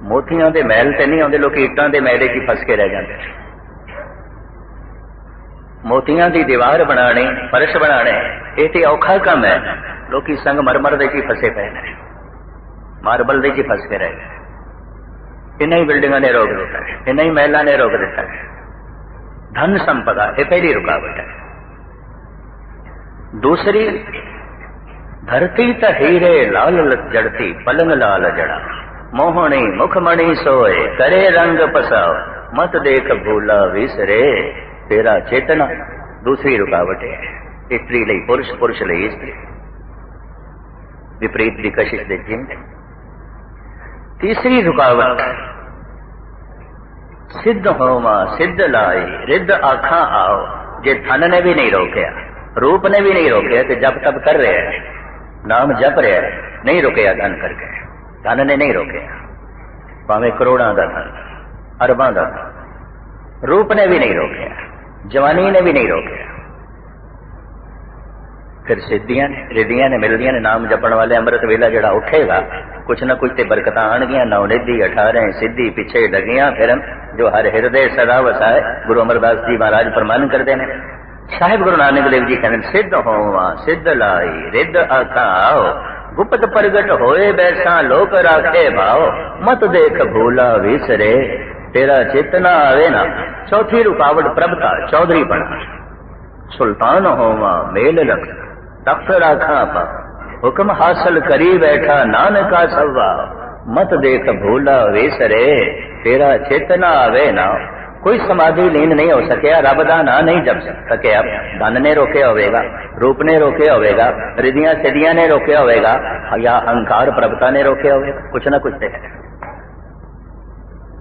मोतियां दे महल ते नहीं आउंदे, लोग ईटां दे महले च फस के रह जाते। मोतियां दी दीवार बनाने, फर्श बनाने, ये तो औखा काम है। लोग संगमरमर दे च फसे पे ने, मार्बल दे च फस के रह गए। इन्हीं ही बिल्डिंग ने रोक दिता है, इन्हीं ही महलों ने रोक दिता है। धन संपदा ये पहली रुकावट है। दूसरी, धरती त हीरे लाल जड़ती, पलंग लाल जड़ा। मोहनी मुखमणि सोए, करे रंग पसाओ। मत देख भूला विसरे तेरा चेतना। दूसरी रुकावट है स्त्री लई पुरुष, पुरुष लई स्त्री। विपरीत की कशिश दे जिंद। तीसरी रुकावट, सिद्ध होवा सिद्ध लाई, रिद्ध आखा आओ। जे धन ने भी नहीं रोकया, रूप ने भी नहीं रोकया, तो जब तब कर रहे हैं, नाम जप रहे हैं, नहीं रोकया धन करके। धन ने नहीं रोकया, भावें करोड़ों का धन, अरबां का धन। रूप ने भी नहीं रोकया, जवानी ने भी नहीं रोकया। फिर सिद्धियां ने, रिद्धियां ने मिलदियां ने। नाम जपण वाले अमृत वेला जड़ा उठेगा, कुछ न कुछ ते बरकतां आणगियां। नवनिधि 18 सिद्धि पिछे लगियां फिरन, जो हर हृदय सदा वसाए। गुरु अमरदास जी महाराज फरमान करते हैं। साहिब गुरु नानक देव जी कहते सिद्ध होवा सिद्ध लाई, रिद्ध आखा आओ। गुप्त प्रगट होए बैसा, लोक राखे भाव। मत देख भूला विसरे तेरा चेतना आवे ना। चौथी रुकावट प्रभता, चौधरी बना। सुल्तान होवा मेल रख, तख्त राखा पा। हुक्म हासिल करी बैठा नानका सवा। मत देख भूला विसरे तेरा चेतना आवे ना। कोई समाधि लीन नहीं हो सकिया, रब दा नां नहीं जप सकिया, धन ने रोके होवेगा, रूप ने रोके होवेगा, रिधियां सिद्धियां ने रोके होवेगा, या अहंकार प्रभुता ने रोके होवेगा, कुछ ना कुछ है।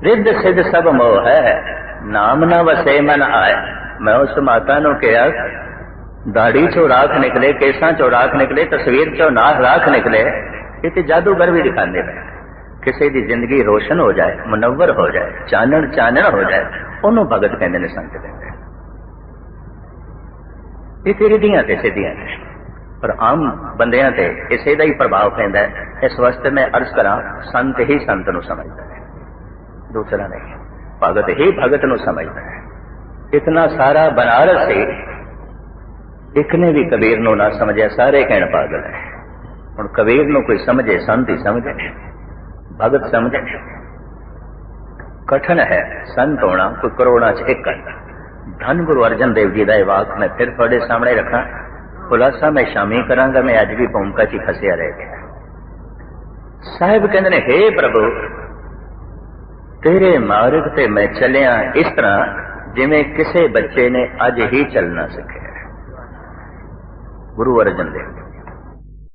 रिद्ध सिद्ध सब मोह है, नाम न वसे मन आए। मैं उस माता नु कहा, दाढ़ी चो राख निकले, केसां चो राख निकले, तस्वीर चो ना राख निकले, ये जादूगर भी दिखाते हैं। किसी की जिंदगी रोशन हो जाए, मुनव्वर हो जाए, चानण चानण हो जाए, उन्होंने भगत कहते ने, संत कहते हैं। ये रिधियां ते सिद्धियां ने, पर आम बंदियां ते इसे दा ही प्रभाव पैंदा है। इस वास्ते मैं अर्ज करा, संत ही संत नूं समझदा है, दूसरा नहीं। भगत ही भगत नूं समझदा है। इतना सारा बनारस से एक ने भी कबीर नूं ना समझे, सारे कहण पागल है। हुण कबीर नूं कोई समझे, संत ही समझे, भगत समझे। कठिन है संत होना, कोई करोड़ां च एक करता। धन गुरु अर्जन देव जी का वाक मैं फिर थोड़े सामने रखा, खुलासा मैं शामी करांगा, मैं अज भी भूमिका च फसिया रह गया। साहिब कहते ने, हे प्रभु तेरे मार्ग ते मैं चलिया इस तरह जिवें किसी बच्चे ने अज ही चलना सीखिया। गुरु अर्जन देव